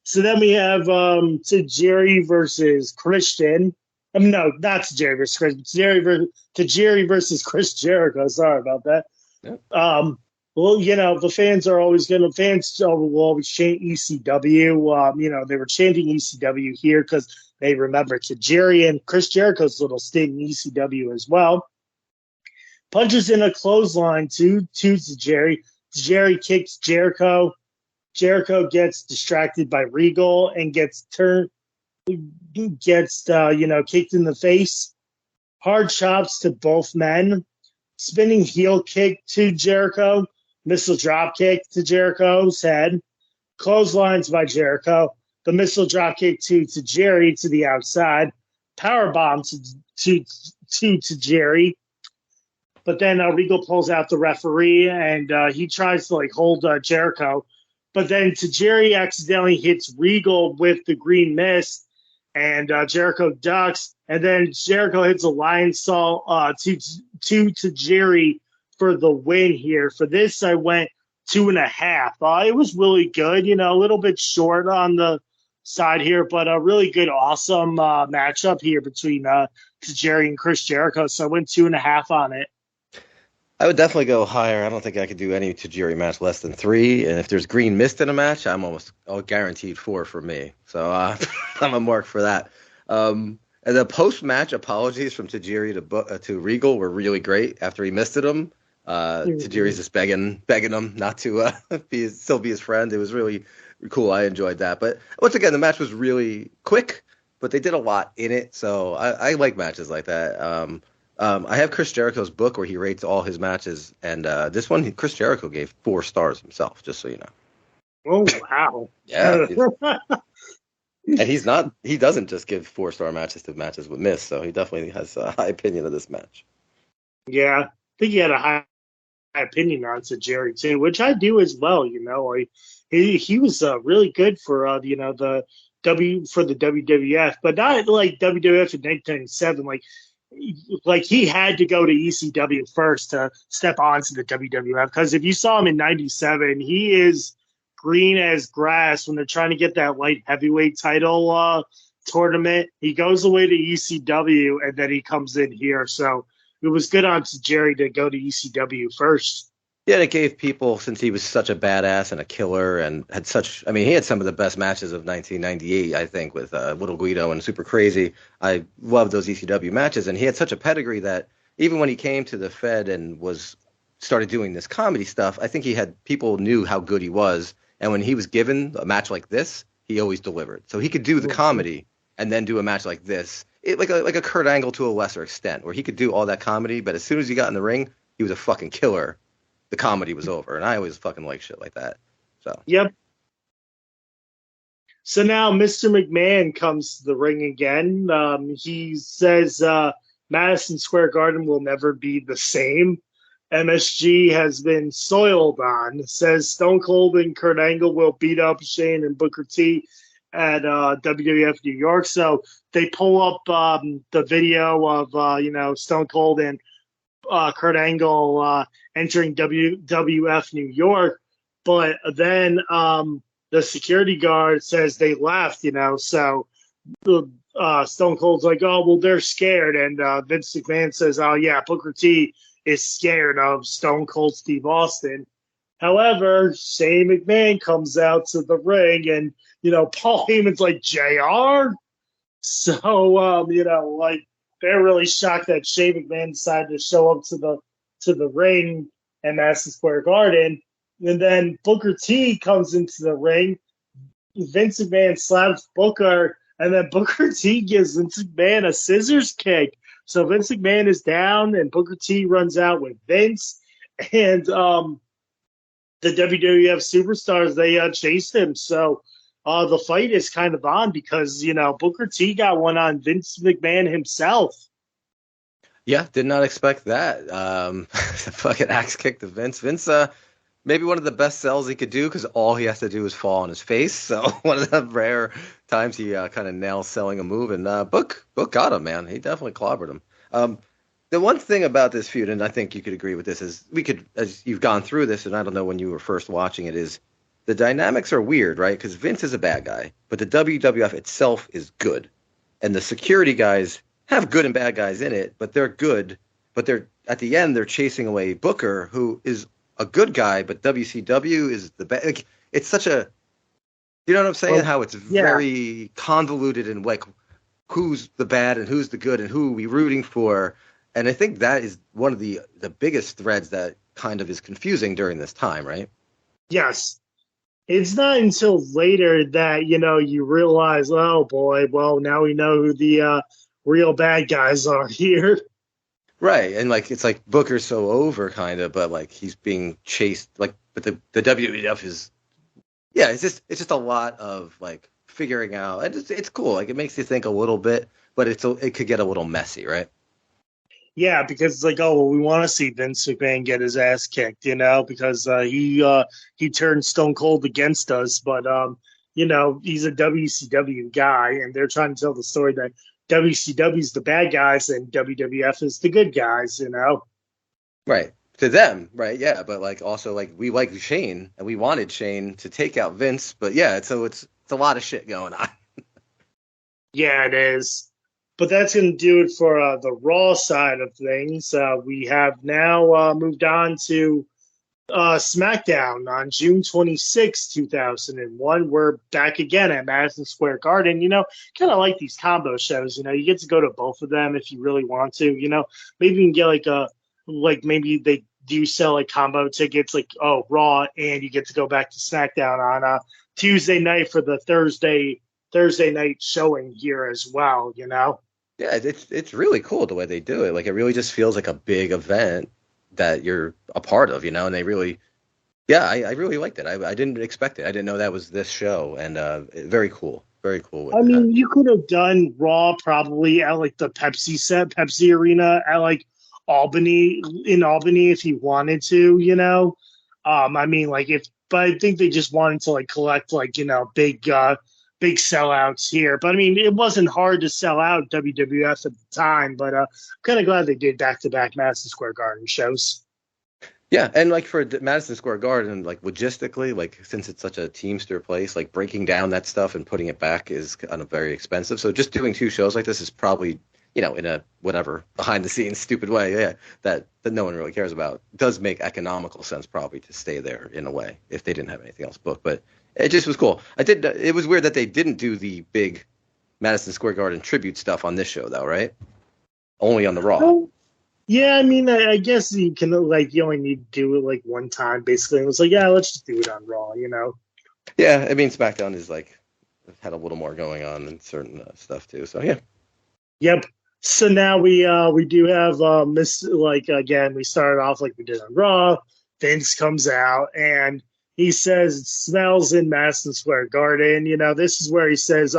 So then we have Tajiri versus Christian. No, not Tajiri versus Christian. Tajiri versus Chris Jericho. Sorry about that. Yep. Well, the fans will always chant ECW. They were chanting ECW here because they remember Tajiri and Chris Jericho's little stint in ECW as well. Punches in a clothesline to Tajiri. Tajiri kicks Jericho. Jericho gets distracted by Regal and gets kicked in the face. Hard chops to both men. Spinning heel kick to Jericho. Missile drop kick to Jericho's head. Clotheslines by Jericho. The missile drop kick to Tajiri to the outside. Powerbomb to Jerry. But then Regal pulls out the referee and he tries to hold Jericho. But then Tajiri accidentally hits Regal with the green mist, and Jericho ducks. And then Jericho hits a lion salt to Tajiri for the win here. For this, I went 2.5. It was really good, a little bit short on the side here, but a really good, awesome matchup here between Tajiri and Chris Jericho. So I went 2.5 on it. I would definitely go higher. I don't think I could do any Tajiri match less than 3. And if there's green mist in a match, I'm almost guaranteed 4 for me. So I'm a mark for that. And the post-match apologies from Tajiri to Regal were really great after he misted him. Tajiri's just begging him not to still be his friend. It was really cool. I enjoyed that. But once again, the match was really quick, but they did a lot in it. So I like matches like that. I have Chris Jericho's book where he rates all his matches, and this one, Chris Jericho gave 4 stars himself, just so you know. Oh, wow. Yeah. And he doesn't just give 4-star matches to matches with Miss, so he definitely has a high opinion of this match. Yeah, I think he had a high opinion on Tajiri, too, which I do as well, He was really good for, the WWF, but not like WWF in 1997, he had to go to ECW first to step onto the WWF, because if you saw him in 97, he is green as grass when they're trying to get that light heavyweight title tournament. He goes away to ECW, and then he comes in here. So it was good on Jerry to go to ECW first. Yeah, it gave people, since he was such a badass and a killer and had he had some of the best matches of 1998, I think, with Little Guido and Super Crazy. I loved those ECW matches, and he had such a pedigree that even when he came to the Fed and started doing this comedy stuff, I think people knew how good he was, and when he was given a match like this, he always delivered. So he could do the comedy and then do a match like this, like a Kurt Angle to a lesser extent, where he could do all that comedy, but as soon as he got in the ring, he was a fucking killer. The comedy was over, and I always fucking like shit like that. So Yep. So now Mr. McMahon comes to the ring again. He says Madison Square Garden will never be the same. MSG has been soiled on. Says Stone Cold and Kurt Angle will beat up Shane and Booker T at WWF New York. So they pull up the video of Stone Cold and Kurt Angle entering WWF New York, but then the security guard says they left, so Stone Cold's like, oh, well, they're scared, and Vince McMahon says, oh, yeah, Booker T is scared of Stone Cold Steve Austin. However, Shane McMahon comes out to the ring, and, Paul Heyman's like, JR? So, they're really shocked that Shane McMahon decided to show up to the ring at Madison Square Garden. And then Booker T comes into the ring. Vince McMahon slaps Booker, and then Booker T gives Vince McMahon a scissors kick. So Vince McMahon is down, and Booker T runs out with Vince. And the WWF superstars, they chased him. So the fight is kind of on because, Booker T got one on Vince McMahon himself. Yeah, did not expect that. The fucking axe kick to Vince. Vince, maybe one of the best sells he could do because all he has to do is fall on his face. So one of the rare times he kind of nails selling a move. And Book got him, man. He definitely clobbered him. The one thing about this feud, and I think you could agree with this, is as you've gone through this, and I don't know when you were first watching it, is the dynamics are weird, right? Because Vince is a bad guy, but the WWF itself is good. And the security guys have good and bad guys in it, but they're good. But at the end, they're chasing away Booker, who is a good guy, but WCW is the bad. Like, it's such a, you know what I'm saying? How it's very convoluted and like who's the bad and who's the good and who are we rooting for. And I think that is one of the biggest threads that kind of is confusing during this time, right? Yes. It's not until later that, you realize, oh, boy, well, now we know who the real bad guys are here. Right. And, it's like Booker's so over, kind of, but, he's being chased. But the WWF is, it's just a lot of, figuring out. And it's cool. It makes you think a little bit, but it could get a little messy, right? Yeah, because it's like, oh, well, we want to see Vince McMahon get his ass kicked, because he turned Stone Cold against us. But, he's a WCW guy, and they're trying to tell the story that WCW's the bad guys and WWF is the good guys, Right. To them, right, yeah. But, also, we like Shane, and we wanted Shane to take out Vince. But, yeah, so it's a lot of shit going on. Yeah, it is. But that's going to do it for the Raw side of things. We have now moved on to Smackdown on June 26, 2001. We're back again at Madison Square Garden. Kind of like these combo shows. You get to go to both of them if you really want to. Maybe you can get maybe they do sell combo tickets Raw, and you get to go back to Smackdown on Tuesday night for the Thursday night showing here as well. Yeah, it's really cool the way they do it. It really just feels like a big event that you're a part of, and they really, I really liked it. I didn't expect it. I didn't know that was this show, and very cool. Very cool. You could have done Raw probably at the Pepsi Arena at Albany if you wanted to, but I think they just wanted to collect big sellouts here. But it wasn't hard to sell out WWF at the time, but I'm kind of glad they did back-to-back Madison Square Garden shows. Yeah, and for Madison Square Garden, logistically, since it's such a Teamster place, breaking down that stuff and putting it back is kind of very expensive. So just doing two shows like this is probably in a whatever behind the scenes stupid way, that no one really cares about. It does make economical sense probably to stay there in a way if they didn't have anything else booked. But it just was cool. It was weird that they didn't do the big Madison Square Garden tribute stuff on this show though, right? Only on the Raw. Oh, yeah, I mean, I guess you can you only need to do it like one time basically. It was like, yeah, let's just do it on Raw, Yeah, I mean SmackDown is had a little more going on and certain stuff too. So yeah. Yep. So now we do have again, we started off like we did on Raw. Vince comes out and he says it smells in Madison Square Garden. This is where he says,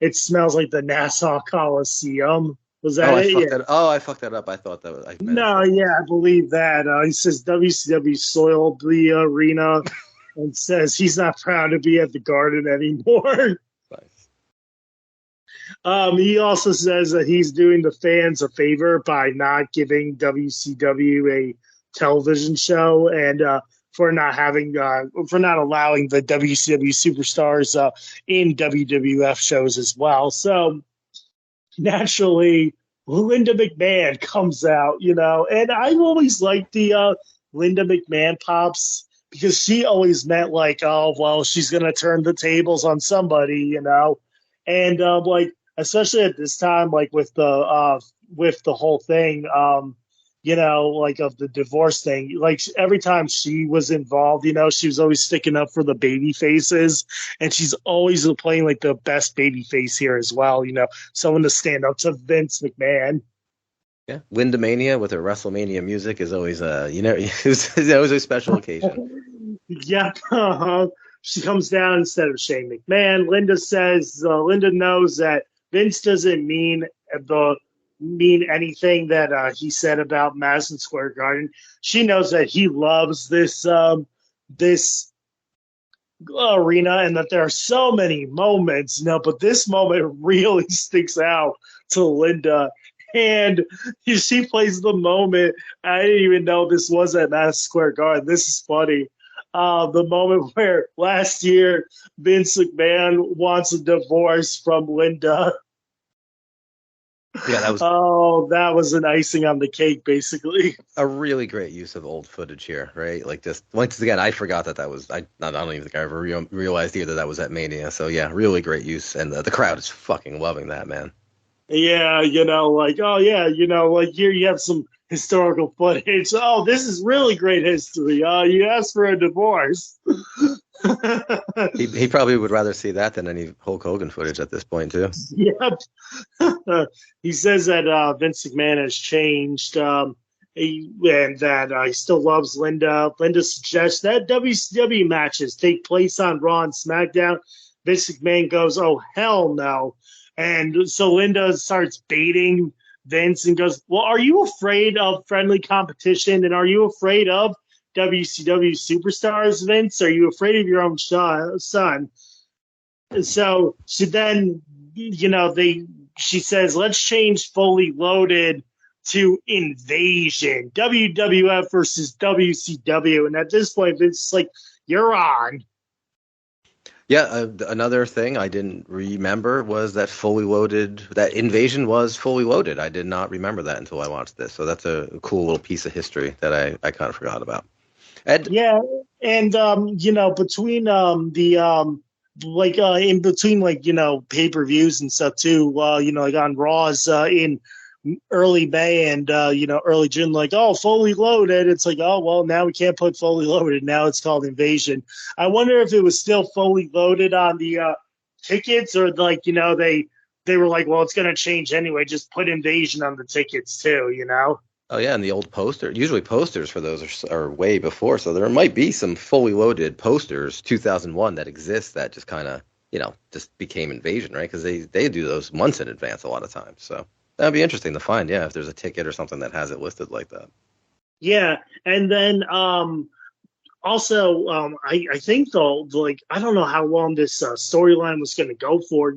it smells like the Nassau Coliseum. Was that it? I fucked that up. I thought that was. No, yeah, I believe that. He says WCW soiled the arena and says he's not proud to be at the Garden anymore. He also says that he's doing the fans a favor by not giving WCW a television show and for not allowing the WCW superstars in WWF shows as well. So naturally, Linda McMahon comes out, and I've always liked the Linda McMahon pops because she always meant oh, well, she's going to turn the tables on somebody, and especially at this time, with the whole thing, of the divorce thing, every time she was involved, she was always sticking up for the baby faces, and she's always playing the best baby face here as well, someone to stand up to Vince McMahon. Yeah, Linda Mania with her WrestleMania music is always it's always a special occasion. Yep. She comes down instead of Shane McMahon. Linda knows that Vince doesn't mean anything that he said about Madison Square Garden. She knows that he loves this arena and that there are so many moments, but this moment really sticks out to Linda. And she plays the moment. I didn't even know this was at Madison Square Garden. This is funny. The moment where last year Vince McMahon wants a divorce from Linda. Yeah, that was. Oh, that was an icing on the cake, basically. A really great use of old footage here, right? Just once again, I forgot that was. I don't even think I ever realized either that was at Mania. So yeah, really great use, and the crowd is fucking loving that, man. Yeah, oh yeah, here you have some historical footage. Oh, this is really great history. You asked for a divorce. He probably would rather see that than any Hulk Hogan footage at this point, too. Yep. He says that Vince McMahon has changed and that he still loves Linda. Linda suggests that WCW matches take place on Raw and SmackDown. Vince McMahon goes, oh, hell no. And so Linda starts baiting Vince and goes, well, are you afraid of friendly competition? And are you afraid of WCW superstars, Vince? Are you afraid of your own son? And so she then, she says, let's change Fully Loaded to Invasion, WWF versus WCW. And at this point, Vince is like, you're on. Yeah, another thing I didn't remember was that that Invasion was Fully Loaded. I did not remember that until I watched this. So that's a cool little piece of history that I kind of forgot about. Ed? Yeah, and between in between pay-per-views and stuff too, on Raws in early May and early June, Fully Loaded. It's oh well, now we can't put Fully Loaded. Now it's called Invasion. I wonder if it was still Fully Loaded on the tickets, or they were like, well, it's going to change anyway. Just put Invasion on the tickets too. Oh yeah, and the old poster. Usually posters for those are way before, so there might be some Fully Loaded posters 2001 that exist that just kind of just became Invasion, right? Because they do those months in advance a lot of times. So that'd be interesting to find, if there's a ticket or something that has it listed like that. Yeah, and then also, I think though, I don't know how long this storyline was going to go for.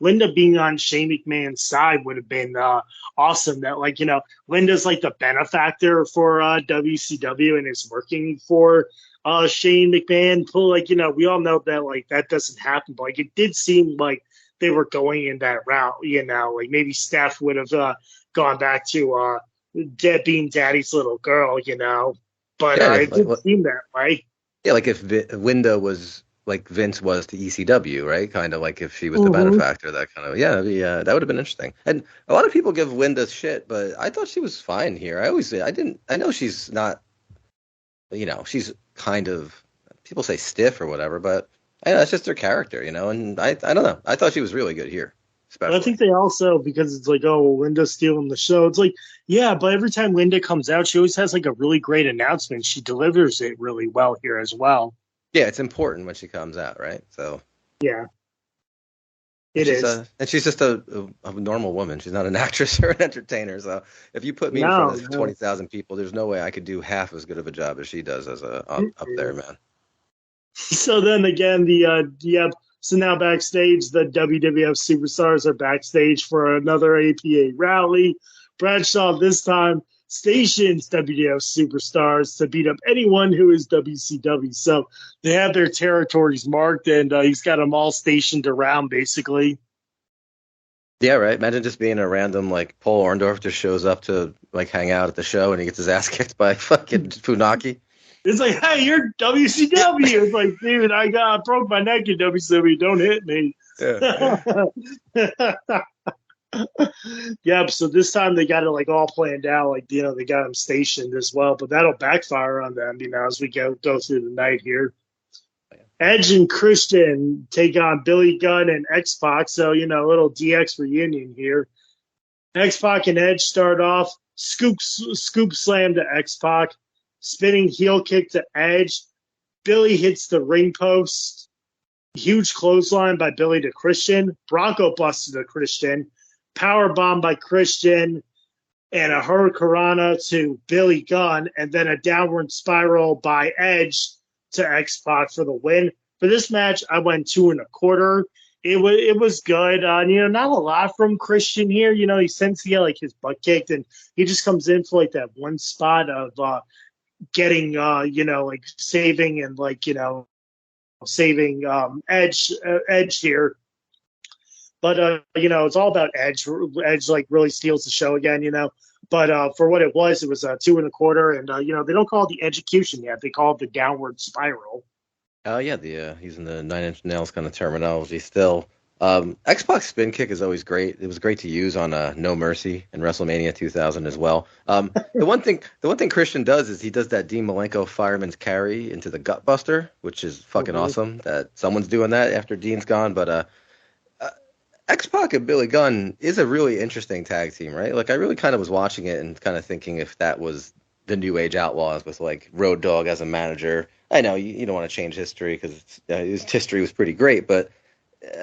Linda being on Shane McMahon's side would have been awesome. That Linda's the benefactor for WCW and is working for Shane McMahon. We all know that that doesn't happen, but it did seem like they were going in that route. Like maybe Steph would have gone back to being Daddy's little girl. But Yeah, it didn't seem that way. Yeah, like if Window was like Vince was to ECW, right? Kind of like if she was the benefactor, that kind of that would have been interesting. And a lot of people give Window shit, but I thought she was fine here. I know she's not, she's kind of, people say stiff or whatever, but I know that's just her character, and I don't know. I thought she was really good here. Especially. I think they also, because it's like, oh, Linda's stealing the show. It's like, yeah, but every time Linda comes out, she always has like a really great announcement. She delivers it really well here as well. Yeah, it's important when she comes out, right? So yeah, it is. And she's just a normal woman. She's not an actress or an entertainer. So if you put me in front of 20,000 people, there's no way I could do half as good of a job as she does as up there, man. So then again, so now backstage, the WWF superstars are backstage for another APA rally. Bradshaw this time stations WWF superstars to beat up anyone who is WCW. So they have their territories marked, and he's got them all stationed around, basically. Yeah, right. Imagine just being a random, like, Paul Orndorff just shows up to, like, hang out at the show, and he gets his ass kicked by fucking Funaki. It's like, hey, you're WCW. It's like, dude, I broke my neck in WCW. Don't hit me. Yeah. Yep. So this time they got it like all planned out. Like, they got them stationed as well. But that'll backfire on them, as we go through the night here. Edge and Christian take on Billy Gunn and X-Pac. So, a little DX reunion here. X-Pac and Edge start off. Scoop slam to X-Pac. Spinning heel kick to Edge. Billy hits the ring post. Huge clothesline by Billy to Christian. Bronco busted to Christian. Power bomb by Christian. And a hurricanrana to Billy Gunn. And then a downward spiral by Edge to X-Pac for the win. For this match, I went 2 1/4. It was good. Not a lot from Christian here. He tends to get like his butt kicked, and he just comes in for like that one spot of getting, like saving and like, saving Edge here. But, it's all about Edge. Edge like really steals the show again, But for what it was 2 1/4. And, they don't call it the execution yet. They call it the downward spiral. Oh, yeah, using the 9 Inch Nails kind of terminology still. X-Pac's spin kick is always great. It was great to use on No Mercy in WrestleMania 2000 as well. The one thing Christian does is he does that Dean Malenko fireman's carry into the gut buster, which is fucking awesome that someone's doing that after Dean's gone. But X-Pac and Billy Gunn is a really interesting tag team, right? Like I really kind of was watching it and kind of thinking if that was the New Age Outlaws with like Road Dogg as a manager. I know you don't want to change history because his history was pretty great, but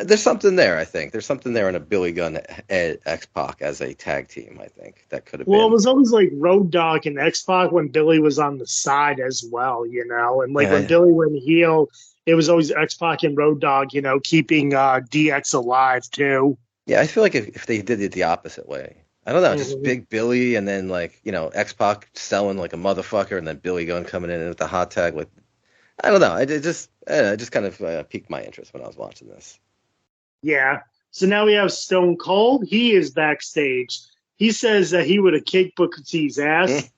there's something there, I think. There's something there in a Billy Gunn X-Pac as a tag team, I think, that could have been. Well, it was always like Road Dogg and X-Pac when Billy was on the side as well, And like when Billy went heel, it was always X-Pac and Road Dogg, keeping DX alive too. Yeah, I feel like if they did it the opposite way. I don't know, just Big Billy and then like, X-Pac selling like a motherfucker and then Billy Gunn coming in with the hot tag. Like, I don't know. It just kind of piqued my interest when I was watching this. Yeah. So now we have Stone Cold. He is backstage. He says that he would have kicked Booker T's ass.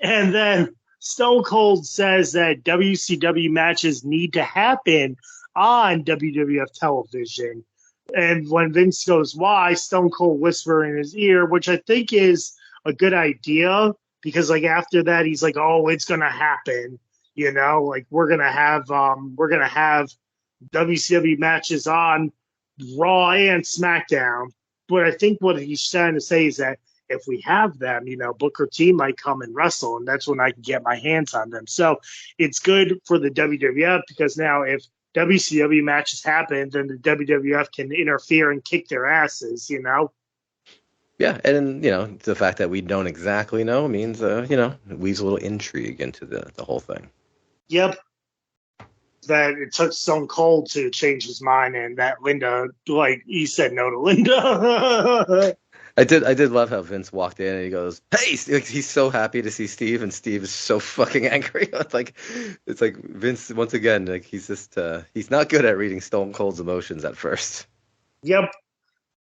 And then Stone Cold says that WCW matches need to happen on WWF television. And when Vince goes, why? Stone Cold whisper in his ear, which I think is a good idea because like after that, he's like, oh, it's going to happen. Like we're going to have WCW matches on Raw and SmackDown. But I think what he's trying to say is that if we have them, Booker T might come and wrestle, and that's when I can get my hands on them. So it's good for the WWF because now if WCW matches happen, then the WWF can interfere and kick their asses, Yeah, and, the fact that we don't exactly know means, it weaves a little intrigue into the whole thing. Yep. That it took Stone Cold to change his mind and that Linda, like, he said no to Linda. I did love how Vince walked in and he goes, "Hey!" He's so happy to see Steve, and Steve is so fucking angry. It's like Vince once again. Like he's just he's not good at reading Stone Cold's emotions at first. Yep.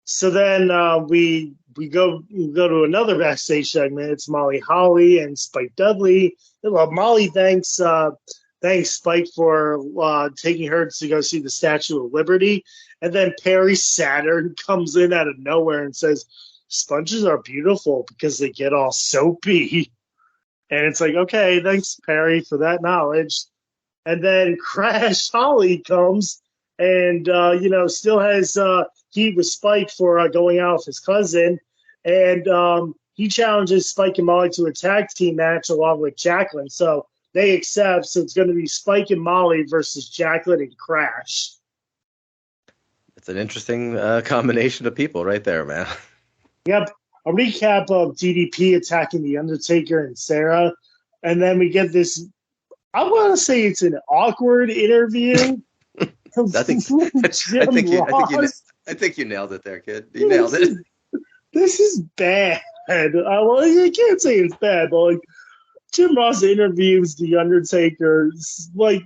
So then we go to another backstage segment. It's Molly Holly and Spike Dudley. Well, Molly thanks Spike for taking her to go see the Statue of Liberty, and then Perry Saturn comes in out of nowhere and says, "Sponges are beautiful because they get all soapy." And it's like, okay, thanks Perry for that knowledge. And then Crash Holly comes and still has heat with Spike for going out with his cousin, and he challenges Spike and Molly to a tag team match along with Jacqueline. So they accept. So it's going to be Spike and Molly versus Jacqueline and Crash. It's an interesting combination of people right there, man. Yep. A recap of DDP attacking the Undertaker and Sara, and then we get this. I want to say it's an awkward interview. I think you nailed it there, kid. You nailed it. This is bad. I can't say it's bad, but like Jim Ross interviews the Undertaker, but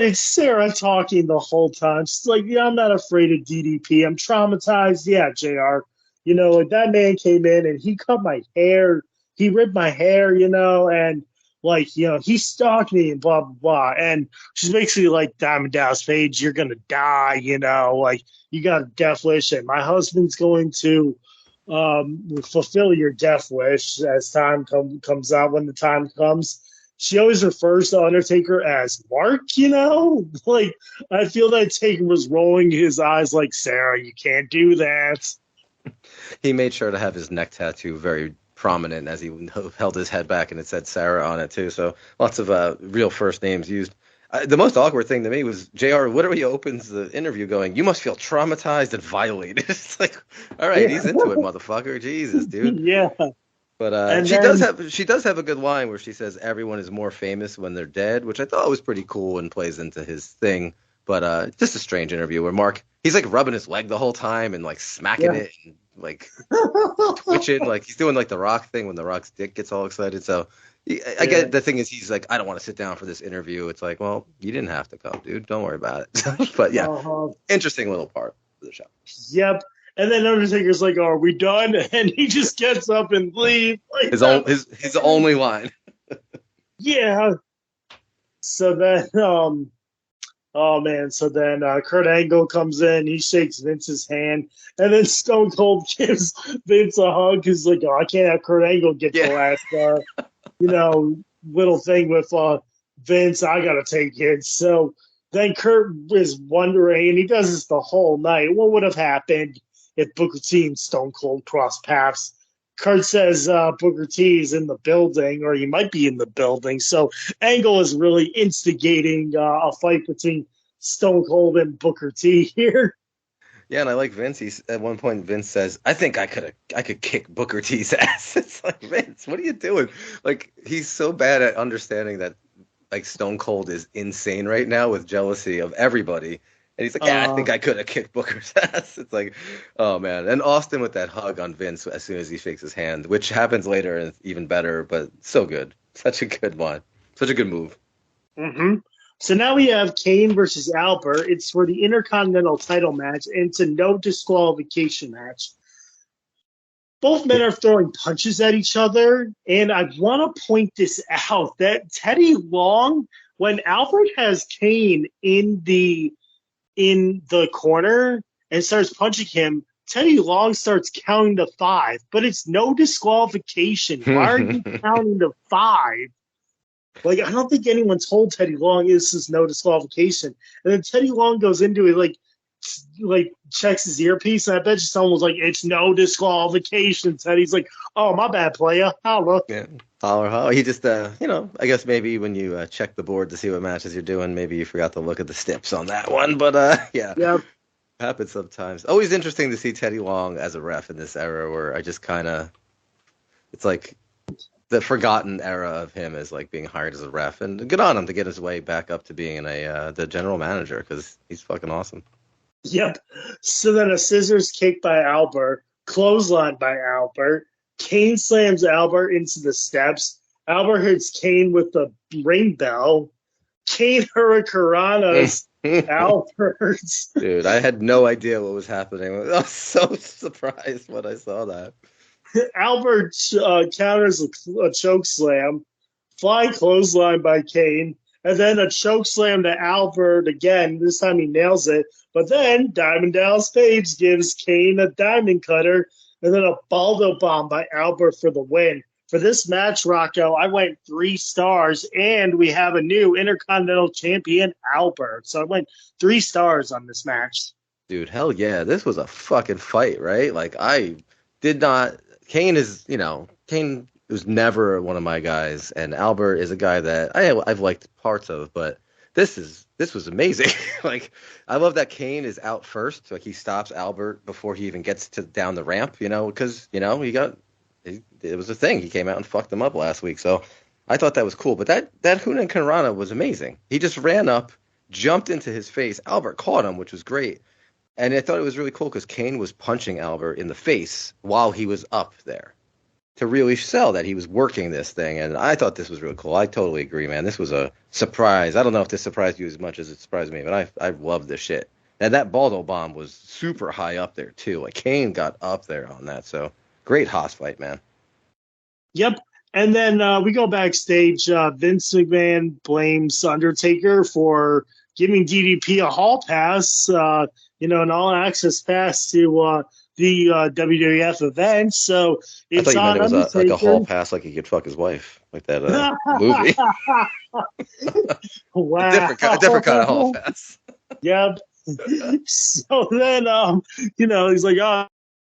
it's Sara talking the whole time. She's like, "Yeah, I'm not afraid of DDP. I'm traumatized." Yeah, JR. Like that man came in and he cut my hair. He ripped my hair, and he stalked me and blah, blah, blah. And she's basically like, "Diamond Dallas Page, you're going to die, you got a death wish, and my husband's going to fulfill your death wish as time comes out when the time comes." She always refers to Undertaker as Mark, I feel that Taker was rolling his eyes like, "Sara, you can't do that." He made sure to have his neck tattoo very prominent as he held his head back, and it said Sara on it too. So lots of real first names used. The most awkward thing to me was JR literally opens the interview going, "You must feel traumatized and violated." It's like, all right, He's into it, motherfucker. Jesus, dude. Yeah. But she does have a good line where she says everyone is more famous when they're dead, which I thought was pretty cool and plays into his thing. But just a strange interview where Mark, he's like rubbing his leg the whole time and like smacking it and like twitching, like he's doing like the Rock thing when the Rock's dick gets all excited. So I get the thing is he's like, "I don't want to sit down for this interview." It's like, well, you didn't have to come, dude. Don't worry about it. But yeah, interesting little part of the show. Yep. And then Undertaker's like, "Are we done?" And he just gets up and leaves. Like his only line. Yeah. So then, oh man! So then Kurt Angle comes in. He shakes Vince's hand, and then Stone Cold gives Vince a hug. He's like, "Oh, I can't have Kurt Angle get the last, little thing with Vince. I gotta take it." So then Kurt is wondering, and he does this the whole night. What would have happened if Booker T and Stone Cold crossed paths? Kurt says Booker T is in the building, or he might be in the building. So Angle is really instigating a fight between Stone Cold and Booker T here. Yeah, and I like Vince. At one point, Vince says, "I think I could kick Booker T's ass." It's like, Vince, what are you doing? Like, he's so bad at understanding that like Stone Cold is insane right now with jealousy of everybody. And he's like, "Yeah, I think I could have kicked Booker's ass." It's like, oh, man. And Austin with that hug on Vince as soon as he shakes his hand, which happens later and it's even better, but so good. Such a good one. Such a good move. Mm-hmm. So now we have Kane versus Albert. It's for the Intercontinental title match, and it's a no disqualification match. Both men are throwing punches at each other, and I want to point this out, that Teddy Long, when Albert has Kane in the corner and starts punching him, Teddy Long starts counting to 5, but it's no disqualification. Why are you counting to 5? Like, I don't think anyone told Teddy Long this is no disqualification. And then Teddy Long goes into it, like checks his earpiece, and I bet you someone was like, "It's no disqualification." Teddy's like, "Oh, my bad, player. Holla." Yeah. Holler. He just, I guess maybe when you check the board to see what matches you're doing, maybe you forgot to look at the steps on that one. But, yeah. Yep. Happens sometimes. Always interesting to see Teddy Long as a ref in this era where I just kind of, it's like the forgotten era of him as like being hired as a ref. And good on him to get his way back up to being the general manager because he's fucking awesome. Yep. So then a scissors kick by Albert, clothesline by Albert. Kane slams Albert into the steps. Albert hits Kane with the ring bell. Kane hurricanranas Albert. Dude, I had no idea what was happening. I was so surprised when I saw that. Albert counters a choke slam, flying clothesline by Kane, and then a choke slam to Albert again. This time he nails it. But then Diamond Dallas Page gives Kane a diamond cutter, and then a Baldo bomb by Albert for the win. For this match, Rocco, I went 3 stars, and we have a new Intercontinental Champion, Albert. So I went 3 stars on this match. Dude, hell yeah. This was a fucking fight, right? Like, I did not. Kane is, Kane was never one of my guys, and Albert is a guy that I've liked parts of, but this was amazing. Like, I love that Kane is out first. Like, he stops Albert before he even gets down the ramp, because, it was a thing. He came out and fucked them up last week. So I thought that was cool. But that Hunan Kanrana was amazing. He just ran up, jumped into his face. Albert caught him, which was great. And I thought it was really cool because Kane was punching Albert in the face while he was up there to really sell that he was working this thing. And I thought this was really cool. I totally agree, man. This was a surprise. I don't know if this surprised you as much as it surprised me, but I loved this shit. And that Baldo bomb was super high up there, too. Like, Kane got up there on that. So, great Haas fight, man. Yep. And then we go backstage. Vince McMahon blames Undertaker for giving DDP a hall pass, an all-access pass to the WWF event. So it's I thought you meant it was like a hall pass, like he could fuck his wife, like that movie. Wow. A different kind of hall pass. Yep. So then, he's like, oh,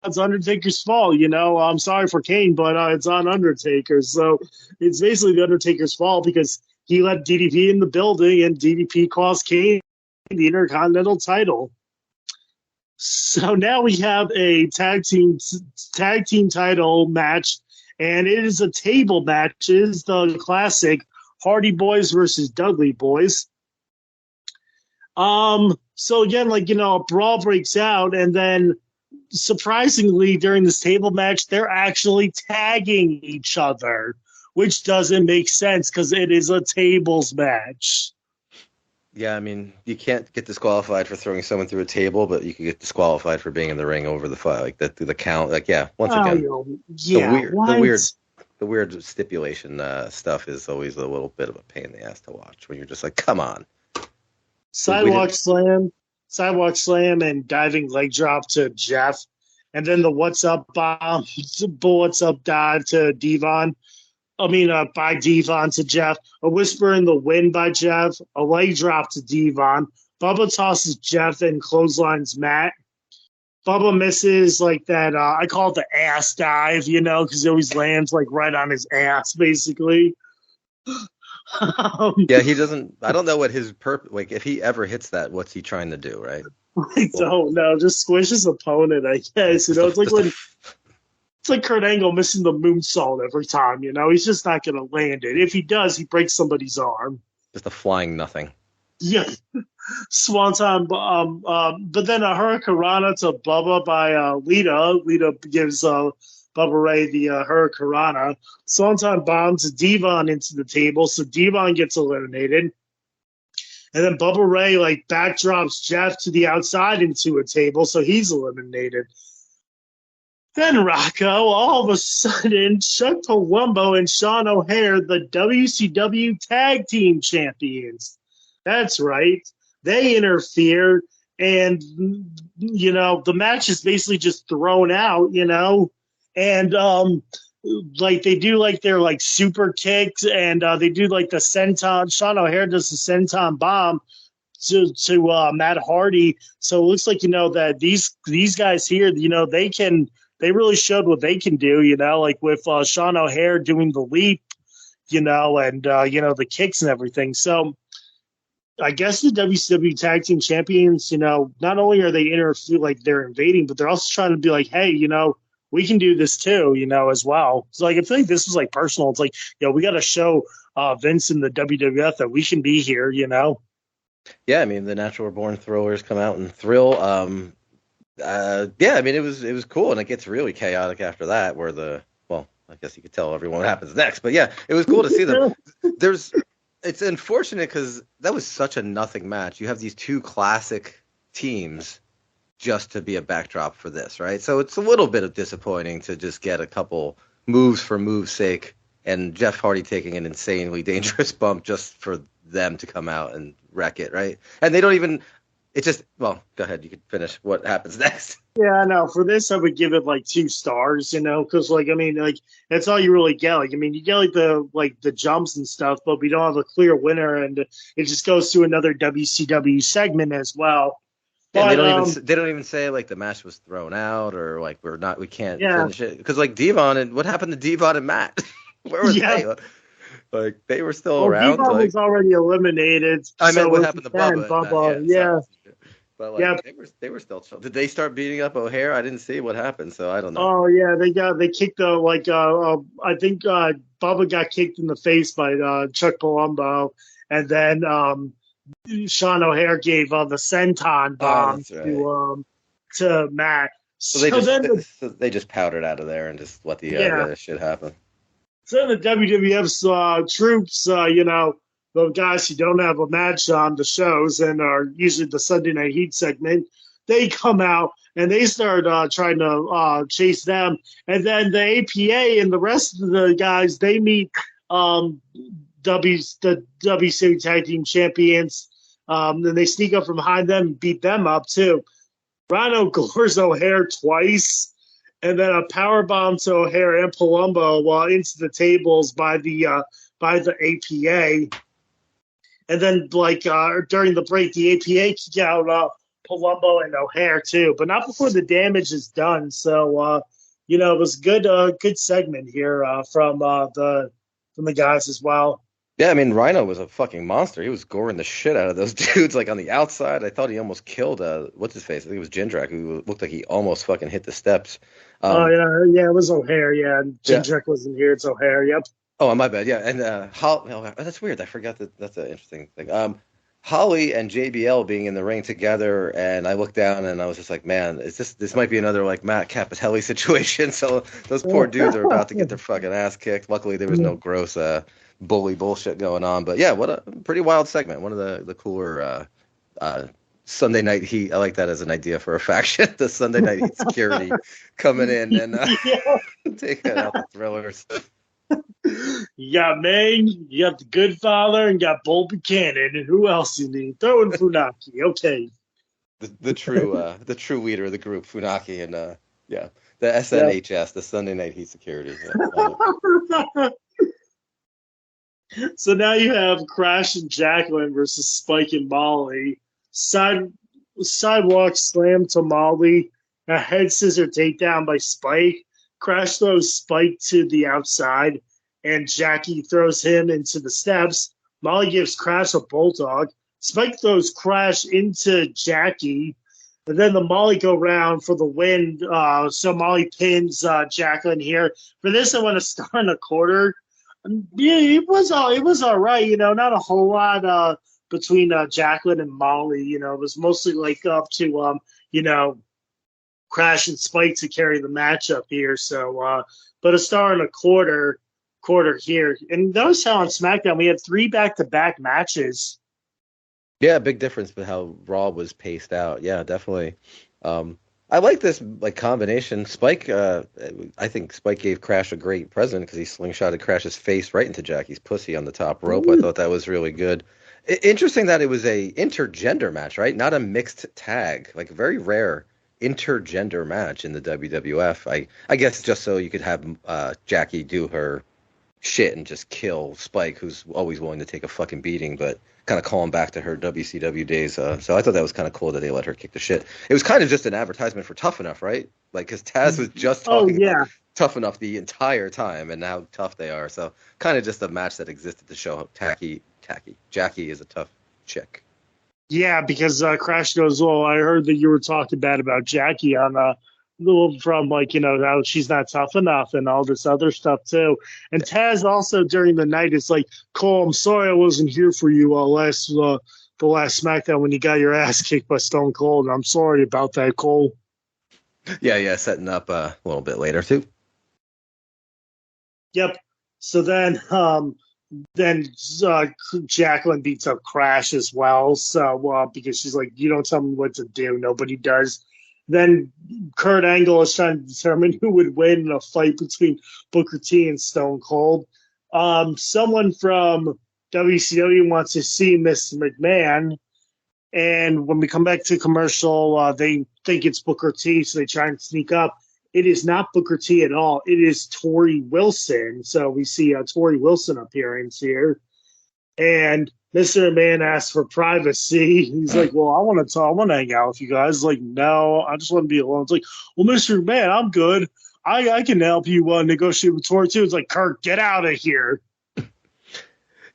it's Undertaker's fault, I'm sorry for Kane, but it's on Undertaker. So it's basically the Undertaker's fault because he let DDP in the building and DDP cost Kane the Intercontinental title. So now we have a tag team title match, and it is a table match. It is the classic Hardy Boys versus Dudley Boys. So again, a brawl breaks out, and then surprisingly, during this table match, they're actually tagging each other, which doesn't make sense because it is a tables match. Yeah, I mean, you can't get disqualified for throwing someone through a table, but you can get disqualified for being in the ring over the fight, like that through the count. Like, yeah, once again, the weird stipulation stuff is always a little bit of a pain in the ass to watch when you're just like, come on. Sidewalk slam, and diving leg drop to Jeff, and then the what's up bomb, what's up dive to Devon. By Devon to Jeff. A whisper in the wind by Jeff. A leg drop to Devon. Bubba tosses Jeff and clotheslines Matt. Bubba misses like that. I call it the ass dive, because he always lands like right on his ass, basically. Yeah, he doesn't. I don't know what his purpose. Like, if he ever hits that, what's he trying to do, right? I don't know. Just squish his opponent, I guess. It's like Kurt Angle missing the moonsault every time. He's just not going to land it. If he does, he breaks somebody's arm. Just a flying nothing. Yeah, Swanton. But then a Hurricanrana to Bubba by Lita. Lita gives Bubba Ray the Hurricanrana. Swanton bombs Devon into the table, so Devon gets eliminated. And then Bubba Ray backdrops Jeff to the outside into a table, so he's eliminated. Then Rocco, all of a sudden, Chuck Palumbo and Sean O'Haire, the WCW Tag Team Champions. That's right. They interfere, and, the match is basically just thrown out, and, they do, their, super kicks, and they do, the senton. Sean O'Haire does the senton bomb to Matt Hardy. So it looks like, that these guys here, they really showed what they can do, with Sean O'Haire doing the leap, and, the kicks and everything. So I guess the WCW Tag Team Champions, not only are they they're invading, but they're also trying to be like, hey, we can do this too, as well. So I feel like this was personal. It's like, we got to show Vince and the WWF that we can be here, Yeah, I mean, the Natural Born Thrillers come out and thrill. It was cool, and it gets really chaotic after that, where I guess you could tell everyone what happens next. But yeah, it was cool to see them. It's unfortunate because that was such a nothing match. You have these two classic teams just to be a backdrop for this, right? So it's a little bit of disappointing to just get a couple moves for move's sake and Jeff Hardy taking an insanely dangerous bump just for them to come out and wreck it, right? And they don't even, it just, well, go ahead. You can finish what happens next. Yeah, I know. For this, I would give it like 2 stars, because that's all you really get. Like, I mean, you get the jumps and stuff, but we don't have a clear winner, and it just goes to another WCW segment as well. Yeah, But, they don't even say like the match was thrown out or like we can't Yeah. finish it because like Devon and what happened to Devon and Matt? Where were they? Like they were still around. Devon Like was already eliminated. I meant so what if happened to you can, Bubba. Bubba, And yeah. sorry. But like they were still chill. Did they start beating up O'Hare? I didn't see what happened, so I don't know. Oh yeah, they kicked I think Bubba got kicked in the face by Chuck Palumbo, and then Sean O'Hare gave the senton bomb that's right. to Matt. So they just powdered out of there and just let the other shit happen. So the WWF's troops, the guys who don't have a match on the shows and are usually the Sunday Night Heat segment, they come out and they start trying to chase them. And then the APA and the rest of the guys, they meet the WCW Tag Team Champions. And they sneak up from behind them and beat them up too. Rhino gores O'Hare twice. And then a power bomb to O'Hare and Palumbo into the tables by the APA. And then, during the break, the APA kick out Palumbo and O'Hare too, but not before the damage is done. So, it was good segment here from the guys as well. Yeah, I mean, Rhino was a fucking monster. He was goring the shit out of those dudes, like on the outside. I thought he almost killed what's his face? I think it was Jindrak, who looked like he almost fucking hit the steps. It was O'Hare. Yeah, Jindrak wasn't here. It's O'Hare. Yep. Oh, my bad. Yeah, and that's weird. I forgot that's an interesting thing. Holly and JBL being in the ring together, and I looked down and I was just like, man, this might be another like Matt Capitelli situation. So those poor dudes are about to get their fucking ass kicked. Luckily, there was no gross bully bullshit going on. But yeah, what a pretty wild segment. One of the cooler Sunday Night Heat. I like that as an idea for a faction. The Sunday Night Heat security coming in and taking out the Thrillers. You got Meng, you got the Good Father, and you got Bull Buchanan, and who else you need? Throw in Funaki, okay. The true leader of the group, Funaki, and the SNHS, the Sunday Night Heat security. Yeah, so now you have Crash and Jacqueline versus Spike and Molly. Sidewalk slam to Molly, a head scissor takedown by Spike. Crash throws Spike to the outside, and Jackie throws him into the steps. Molly gives Crash a bulldog. Spike throws Crash into Jackie, and then the Molly go round for the win. So Molly pins Jacqueline here. For this, I want to start in a quarter. Yeah, it was all right. Not a whole lot between Jacqueline and Molly. It was mostly up to Crash and Spike to carry the matchup here. So, but a star and a quarter here. And notice how on SmackDown we had 3 back-to-back matches. Yeah, big difference with how Raw was paced out. Yeah, definitely. I like this combination. Spike, I think Spike gave Crash a great present because he slingshotted Crash's face right into Jackie's pussy on the top rope. I thought that was really good. Interesting that it was a intergender match, right? Not a mixed tag. Like very rare intergender match in the WWF. I guess just so you could have Jackie do her shit and just kill Spike, who's always willing to take a fucking beating, but kind of call him back to her WCW days. So I thought that was kind of cool that they let her kick the shit. It was kind of just an advertisement for Tough Enough, right? Like, because Taz was just talking about Tough Enough the entire time and how tough they are. So kind of just a match that existed to show how Jackie is a tough chick. Yeah, because Crash goes, well, I heard that you were talking bad about Jackie on from how she's not tough enough and all this other stuff too. And Taz also during the night is like, Cole, I'm sorry I wasn't here for you the last SmackDown when you got your ass kicked by Stone Cold. I'm sorry about that, Cole. Yeah, setting up a little bit later too. Yep. So then then Jacqueline beats up Crash as well. So because she's like, you don't tell me what to do. Nobody does. Then Kurt Angle is trying to determine who would win in a fight between Booker T and Stone Cold. Someone from WCW wants to see Miss McMahon. And when we come back to commercial, they think it's Booker T, so they try and sneak up. It is not Booker T at all. It is Tori Wilson. So we see a Tori Wilson appearance here. And Mr. McMahon asks for privacy. He's like, well, I want to hang out with you guys. Like, no, I just want to be alone. It's like, well, Mr. McMahon, I'm good. I can help you negotiate with Tori too. It's like, Kurt, get out of here.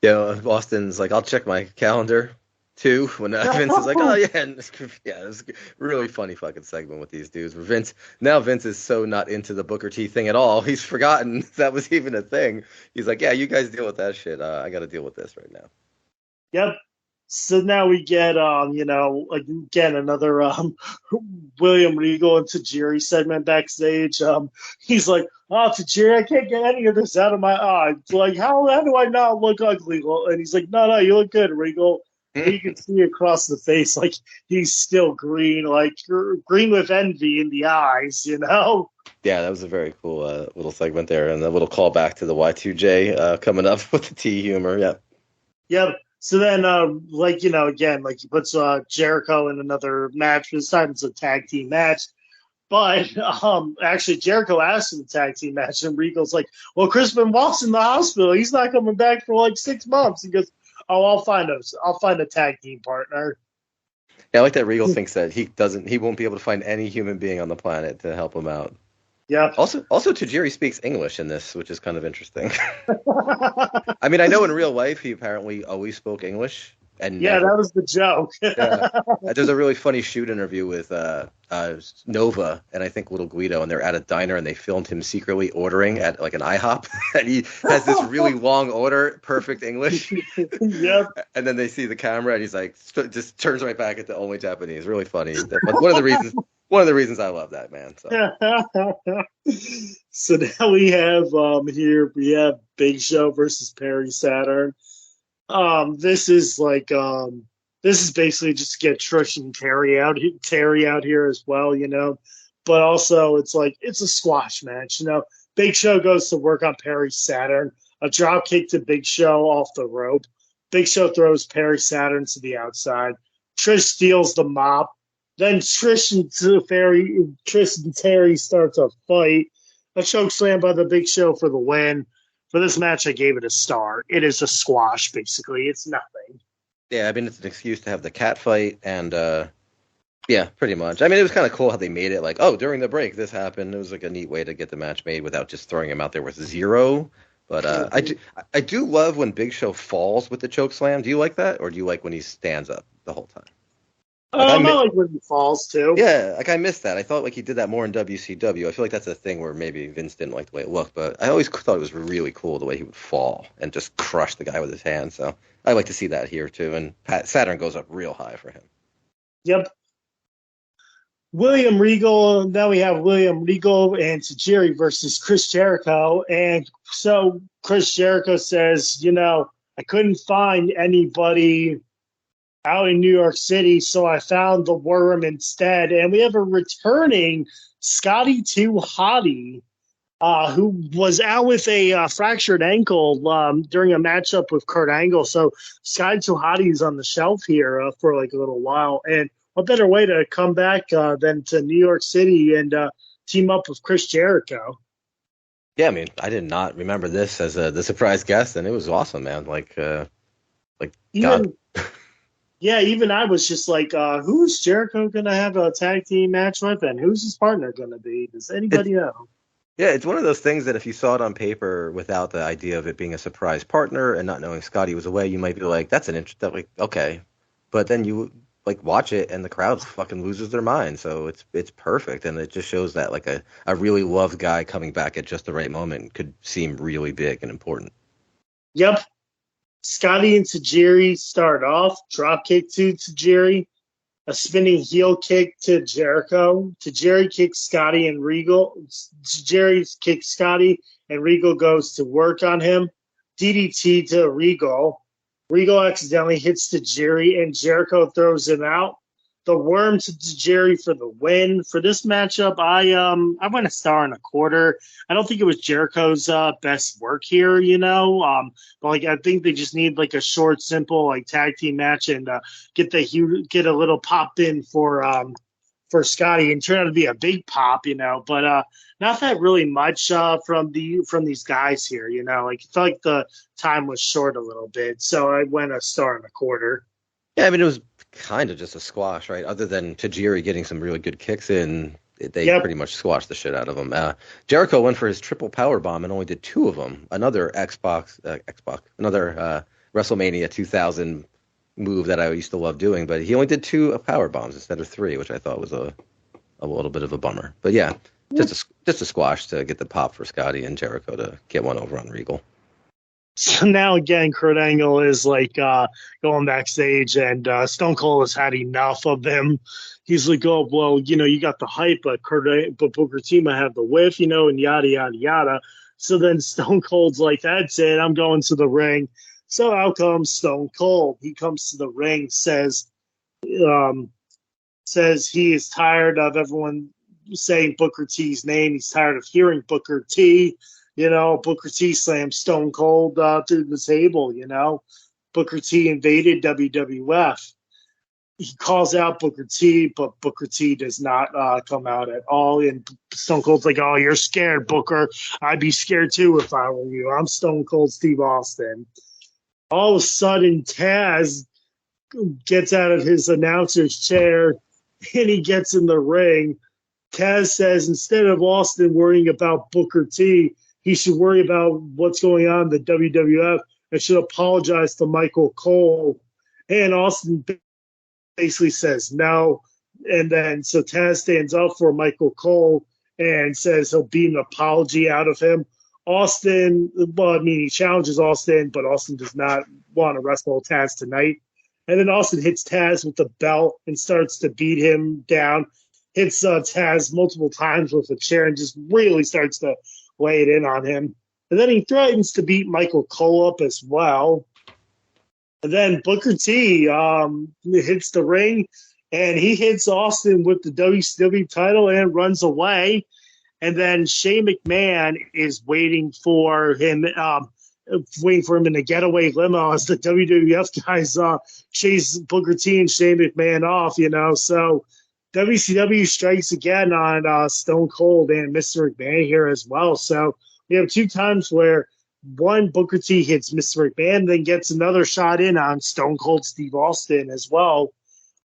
Yeah, Austin's like, I'll check my calendar too. When Vince is like, oh yeah, and it was a really funny fucking segment with these dudes. Vince is so not into the Booker T thing at all. He's forgotten that was even a thing. He's like, yeah, you guys deal with that shit. I got to deal with this right now. Yep. So now we get, again, another William Regal and Tajiri segment backstage. He's like, oh, Tajiri, I can't get any of this out of my eye. It's like, how do I not look ugly? And he's like, no, you look good, Regal. And you can see across the face, like, he's still green, like, green with envy in the eyes, you know? Yeah, that was a very cool little segment there. And a little callback to the Y2J coming up with the T humor, yeah. Yep. So then, again, he puts Jericho in another match. This time it's a tag team match. But actually, Jericho asked for the tag team match, and Regal's like, well, Chris Benoit's in the hospital. He's not coming back for like 6 months. He goes, oh, I'll find a tag team partner. Yeah, I like that Regal thinks that he won't be able to find any human being on the planet to help him out. Yeah. Also, Tajiri speaks English in this, which is kind of interesting. I mean, I know in real life he apparently always spoke English. And yeah, that was the joke. Yeah. There's a really funny shoot interview with Nova and I think Little Guido, and they're at a diner and they filmed him secretly ordering at like an IHOP, and he has this really long order, perfect English. Yep. And then they see the camera and he's like, just turns right back into only Japanese. Really funny. One of the reasons I love that, man. So now we have Big Show versus Perry Saturn. This is basically just to get Trish and Terry out here as well, you know. But also it's a squash match, you know. Big Show goes to work on Perry Saturn. A drop kick to Big Show off the rope. Big Show throws Perry Saturn to the outside. Trish steals the mop. Then Trish and Terry starts a fight. A choke slam by the Big Show for the win. For this match, I gave it a star. It is a squash, basically. It's nothing. Yeah, I mean, it's an excuse to have the cat fight, and yeah, pretty much. I mean, it was kind of cool how they made it like, oh, during the break, this happened. It was like a neat way to get the match made without just throwing him out there with 0. But I do love when Big Show falls with the choke slam. Do you like that, or do you like when he stands up the whole time? I like when he falls, too. Yeah, I missed that. I thought he did that more in WCW. I feel like that's a thing where maybe Vince didn't like the way it looked, but I always thought it was really cool the way he would fall and just crush the guy with his hand. So I like to see that here, too. And Saturn goes up real high for him. Yep. William Regal. Now we have William Regal and Tajiri versus Chris Jericho. And so Chris Jericho says, I couldn't find anybody out in New York City, so I found the Worm instead. And we have a returning Scotty 2 Hottie, who was out with a fractured ankle during a matchup with Kurt Angle. So Scotty 2 Hottie is on the shelf here for a little while. And what better way to come back than to New York City and team up with Chris Jericho? Yeah, I mean, I did not remember this as the surprise guest, and it was awesome, man. God. Yeah, even I was just like, who's Jericho going to have a tag team match with, and who's his partner going to be? Does anybody know? Yeah, it's one of those things that if you saw it on paper without the idea of it being a surprise partner and not knowing Scotty was away, you might be like, that's an interesting, okay. But then you watch it and the crowd fucking loses their mind. So it's perfect, and it just shows that a really loved guy coming back at just the right moment could seem really big and important. Yep. Scotty and Tajiri start off. Drop kick to Tajiri. A spinning heel kick to Jericho. Tajiri kicks Scotty and Regal. Tajiri kicks Scotty, and Regal goes to work on him. DDT to Regal. Regal accidentally hits Tajiri, and Jericho throws him out. The worm to Tajiri for the win. For this matchup, I went a star and a quarter. I don't think it was Jericho's best work here, but like I think they just need like a short, simple like tag team match and get a little pop in for Scotty, and turned out to be a big pop, but not that really much from these guys here, like I felt like the time was short a little bit, so I went a star and a quarter. Yeah, I mean, it was kind of just a squash, right? Other than Tajiri getting some really good kicks in, they pretty much squashed the shit out of him. Jericho went for his triple power bomb and only did 2 of them. Another another WrestleMania 2000 move that I used to love doing, but he only did 2 power bombs instead of 3, which I thought was a little bit of a bummer. But yeah, just a squash to get the pop for Scotty and Jericho to get one over on Regal. So now again, Kurt Angle is like going backstage, and Stone Cold has had enough of him. He's like, "Oh well, you got the hype, but Booker T might have the whiff, and yada yada yada." So then Stone Cold's like, "That's it, I'm going to the ring." So out comes Stone Cold. He comes to the ring, says he is tired of everyone saying Booker T's name. He's tired of hearing Booker T. Booker T slammed Stone Cold through the table, Booker T invaded WWF. He calls out Booker T, but Booker T does not come out at all. And Stone Cold's like, "Oh, you're scared, Booker. I'd be scared too if I were you. I'm Stone Cold Steve Austin." All of a sudden, Taz gets out of his announcer's chair and he gets in the ring. Taz says instead of Austin worrying about Booker T, he should worry about what's going on in the WWF and should apologize to Michael Cole. And Austin basically says no. And then so Taz stands up for Michael Cole and says he'll beat an apology out of him. Austin, he challenges Austin, but Austin does not want to wrestle Taz tonight. And then Austin hits Taz with the belt and starts to beat him down. Hits Taz multiple times with a chair and just really starts to lay it in on him. And then he threatens to beat Michael Cole up as well. And then Booker T hits the ring, and he hits Austin with the WCW title and runs away. And then Shane McMahon is waiting for him in a getaway limo as the WWF guys chase Booker T and Shane McMahon off, So WCW strikes again on Stone Cold and Mr. McMahon here as well. So we have 2 times where one, Booker T hits Mr. McMahon, then gets another shot in on Stone Cold Steve Austin as well.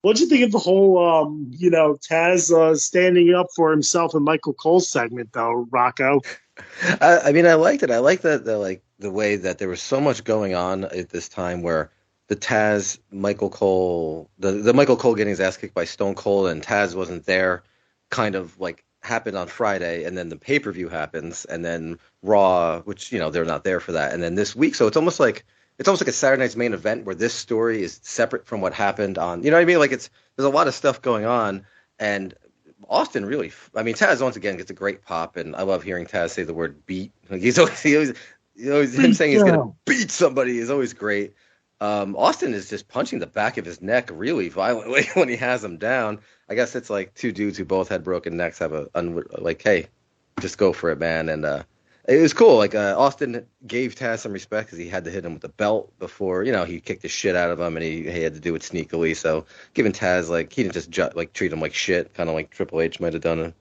What'd you think of the whole, Taz standing up for himself in Michael Cole's segment, though, Rocco? I liked it. I liked the way that there was so much going on at this time where the Taz, Michael Cole, the Michael Cole getting his ass kicked by Stone Cold and Taz wasn't there, kind of like happened on Friday, and then the pay-per-view happens, and then Raw, which, they're not there for that, and then this week, so it's almost like a Saturday Night's Main Event where this story is separate from what happened on, you know what I mean? Like there's a lot of stuff going on, and Austin really, Taz once again gets a great pop, and I love hearing Taz say the word beat. Like he always him saying he's gonna beat somebody is always great. Austin is just punching the back of his neck really violently when he has him down. I guess it's like 2 dudes who both had broken necks have hey, just go for it, man. And it was cool. Like Austin gave Taz some respect because he had to hit him with the belt before, he kicked the shit out of him, and he had to do it sneakily. So giving Taz, he didn't just treat him like shit, kind of like Triple H might have done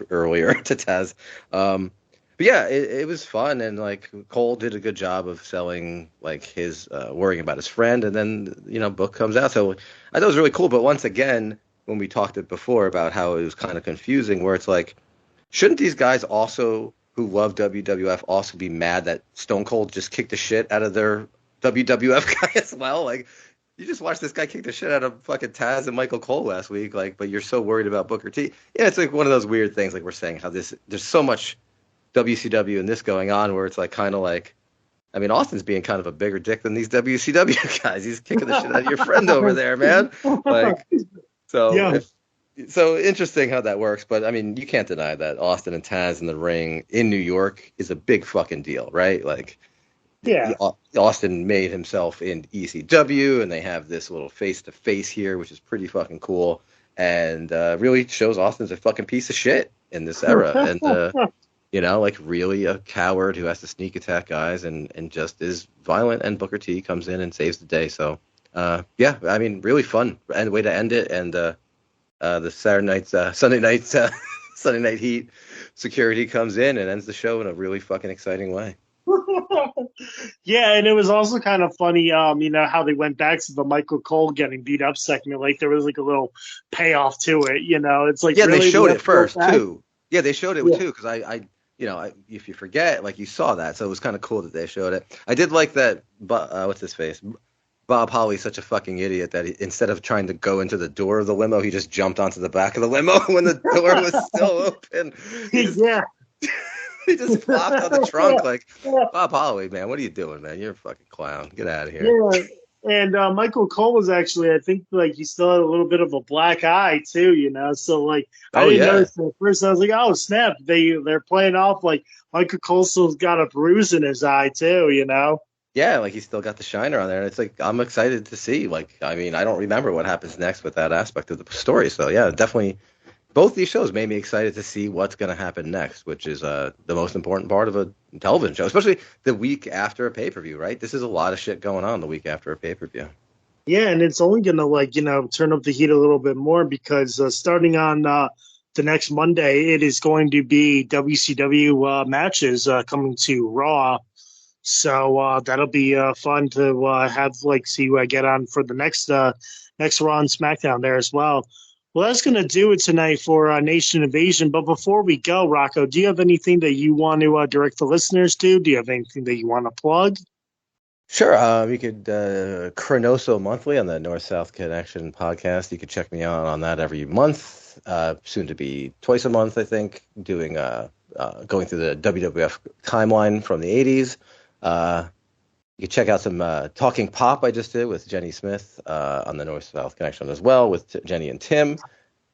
earlier to Taz. But yeah, it was fun, and Cole did a good job of selling his worrying about his friend, and then book comes out. So I thought it was really cool. But once again, when we talked it before about how it was kind of confusing, where it's shouldn't these guys also who love WWF also be mad that Stone Cold just kicked the shit out of their WWF guy as well? You just watched this guy kick the shit out of fucking Taz and Michael Cole last week, but you're so worried about Booker T. Yeah, it's one of those weird things, we're saying how there's so much WCW and this going on where it's Austin's being kind of a bigger dick than these WCW guys. He's kicking the shit out of your friend over there, man. So interesting how that works. But you can't deny that Austin and Taz in the ring in New York is a big fucking deal, right? Yeah. Austin made himself in ECW, and they have this little face-to-face here, which is pretty fucking cool, and really shows Austin's a fucking piece of shit in this era, and like really a coward who has to sneak attack guys and just is violent, and Booker T comes in and saves the day. So yeah, I mean, really fun and way to end it, and the Sunday night heat security comes in and ends the show in a really fucking exciting way. Yeah, and it was also kind of funny, how they went back to the Michael Cole getting beat up segment. Like there was like a little payoff to it, It's like really they showed it first too. Yeah, they showed it too because if you forget, like you saw that, so it was kind of cool that they showed it. I did like that. But what's his face? Bob Holly's such a fucking idiot that instead of trying to go into the door of the limo, he just jumped onto the back of the limo when the door was still open. Yeah. He just flopped on the trunk like, Bob Holly, man, what are you doing, man? You're a fucking clown. Get out of here. Yeah. And Michael Cole was actually, I think, like he still had a little bit of a black eye too, So like, I didn't notice it at first. I was like, oh snap! They're playing off like Michael Cole still's got a bruise in his eye too, Yeah, like he's still got the shiner on there, and it's like I'm excited to see. Like, I mean, I don't remember what happens next with that aspect of the story, so yeah, definitely. Both these shows made me excited to see what's going to happen next, which is the most important part of a television show, especially the week after a pay-per-view, right? This is a lot of shit going on the week after a pay-per-view. Yeah, and it's only going to, turn up the heat a little bit more because starting on the next Monday, it is going to be WCW matches coming to Raw. So that'll be fun to have, see who I get on for the next Raw and SmackDown there as well. Well, that's going to do it tonight for Nation Invasion. But before we go, Rocco, do you have anything that you want to direct the listeners to? Do you have anything that you want to plug? Sure. We could Chronoso Monthly on the North-South Connection podcast. You could check me out on that every month, soon to be twice a month, I think, doing going through the WWF timeline from the 80s. You can check out some Talking Pop I just did with Jenny Smith on the North-South Connection as well, with Jenny and Tim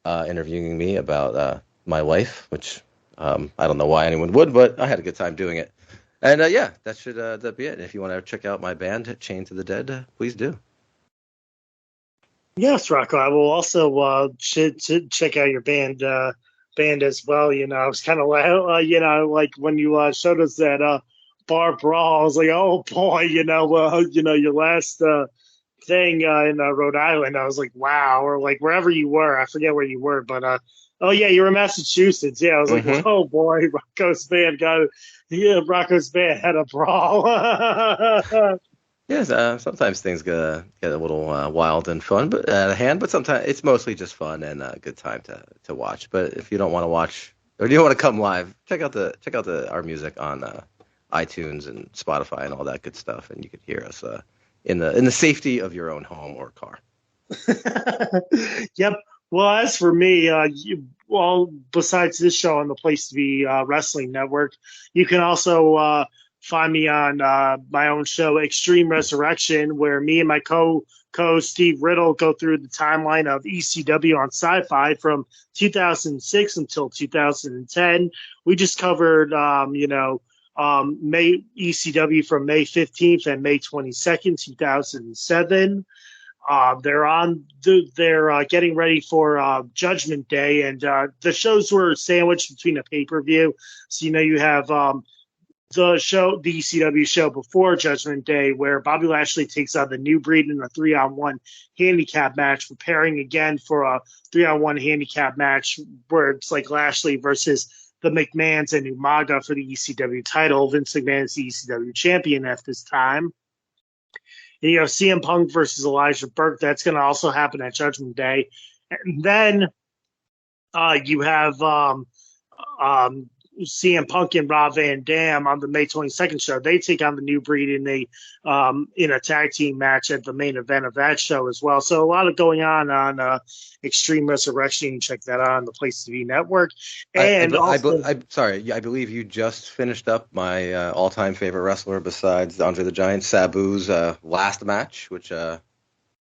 interviewing me about my life, which I don't know why anyone would, but I had a good time doing it. And yeah, that should be it. And if you want to check out my band, Chained to the Dead, please do. Yes, Rocco. I will also check out your band as well. I was kind of like when you showed us that bar brawl, I was like, oh boy, your last thing in Rhode Island, I was like, wow, or like wherever you were, I forget where you were, but oh yeah, you were in Massachusetts. Yeah, I was like, oh boy, Rocco's band had a brawl. Yes, sometimes things get a little wild and fun, but out of hand. But sometimes it's mostly just fun and a good time to watch. But if you don't want to watch or you don't want to come live, check out our music on iTunes and Spotify and all that good stuff, and you can hear us in the safety of your own home or car. Yep. Well, as for me, besides this show on the Place to Be Wrestling Network, you can also find me on my own show, Extreme Resurrection, where me and my co-host Steve Riddle go through the timeline of ECW on Sci-Fi from 2006 until 2010. We just covered, May ECW from May 15th and May 22nd, 2007. They're getting ready for Judgment Day, and the shows were sandwiched between a pay-per-view. So you have the ECW show before Judgment Day, where Bobby Lashley takes on the New Breed in a 3-on-1 handicap match, preparing again for a 3-on-1 handicap match where it's like Lashley versus the McMahons and Umaga for the ECW title. Vince McMahon is the ECW champion at this time. And you have CM Punk versus Elijah Burke. That's going to also happen at Judgment Day. And then you have CM Punk and Rob Van Dam on the May 22nd show. They take on the New Breed in a tag team match at the main event of that show as well. So a lot of going on Extreme Resurrection. You can check that out on the Place to Be Network. And I believe you just finished up my all-time favorite wrestler besides Andre the Giant, Sabu's last match, which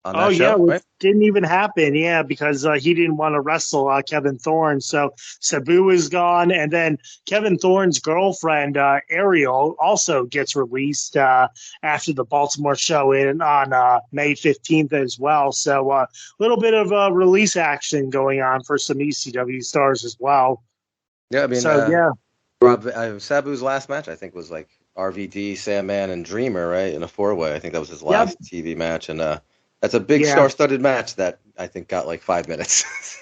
on that show, it right? didn't even happen. Yeah, because he didn't want to wrestle Kevin Thorne. So Sabu is gone. And then Kevin Thorne's girlfriend, Ariel, also gets released after the Baltimore show on May 15th as well. So a little bit of release action going on for some ECW stars as well. Yeah, I mean, Rob, Sabu's last match, I think, was like RVD, Sandman, and Dreamer, right, in a four-way. I think that was his last TV match, and that's a big star-studded match that I think got like 5 minutes.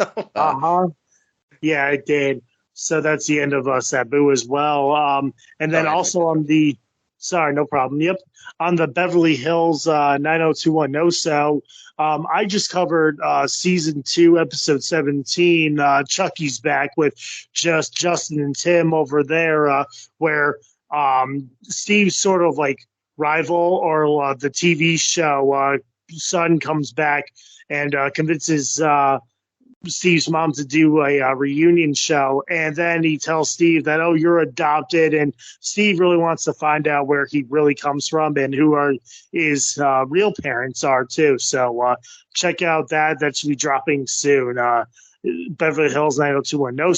Yeah, it did. So that's the end of Sabu as well. And then also on the – sorry, no problem. Yep. On the Beverly Hills 90210 So I just covered Season 2, Episode 17. Chucky's back with just Justin and Tim over there where Steve's sort of like rival or the TV show son comes back and convinces Steve's mom to do a reunion show, and then he tells Steve that, oh, you're adopted, and Steve really wants to find out where he really comes from and who his real parents are too. So check out that should be dropping soon. Beverly Hills 90210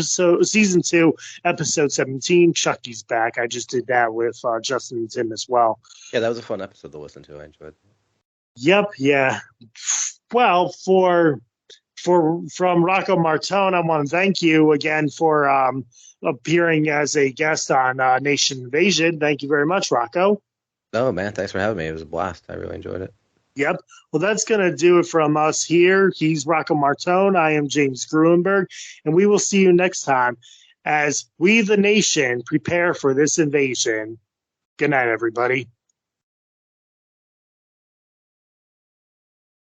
So Season 2, Episode 17, Chucky's back. I just did that with Justin and Tim as well. Yeah, that was a fun episode to listen to. I enjoyed it. Yep, yeah. Well, from Rocco Martone, I want to thank you again for appearing as a guest on Nation Invasion. Thank you very much, Rocco. No, man, thanks for having me. It was a blast. I really enjoyed it. Yep. Well, that's going to do it from us here. He's Rocco Martone. I am James Gruenberg, and we will see you next time as we, the nation, prepare for this invasion. Good night, everybody.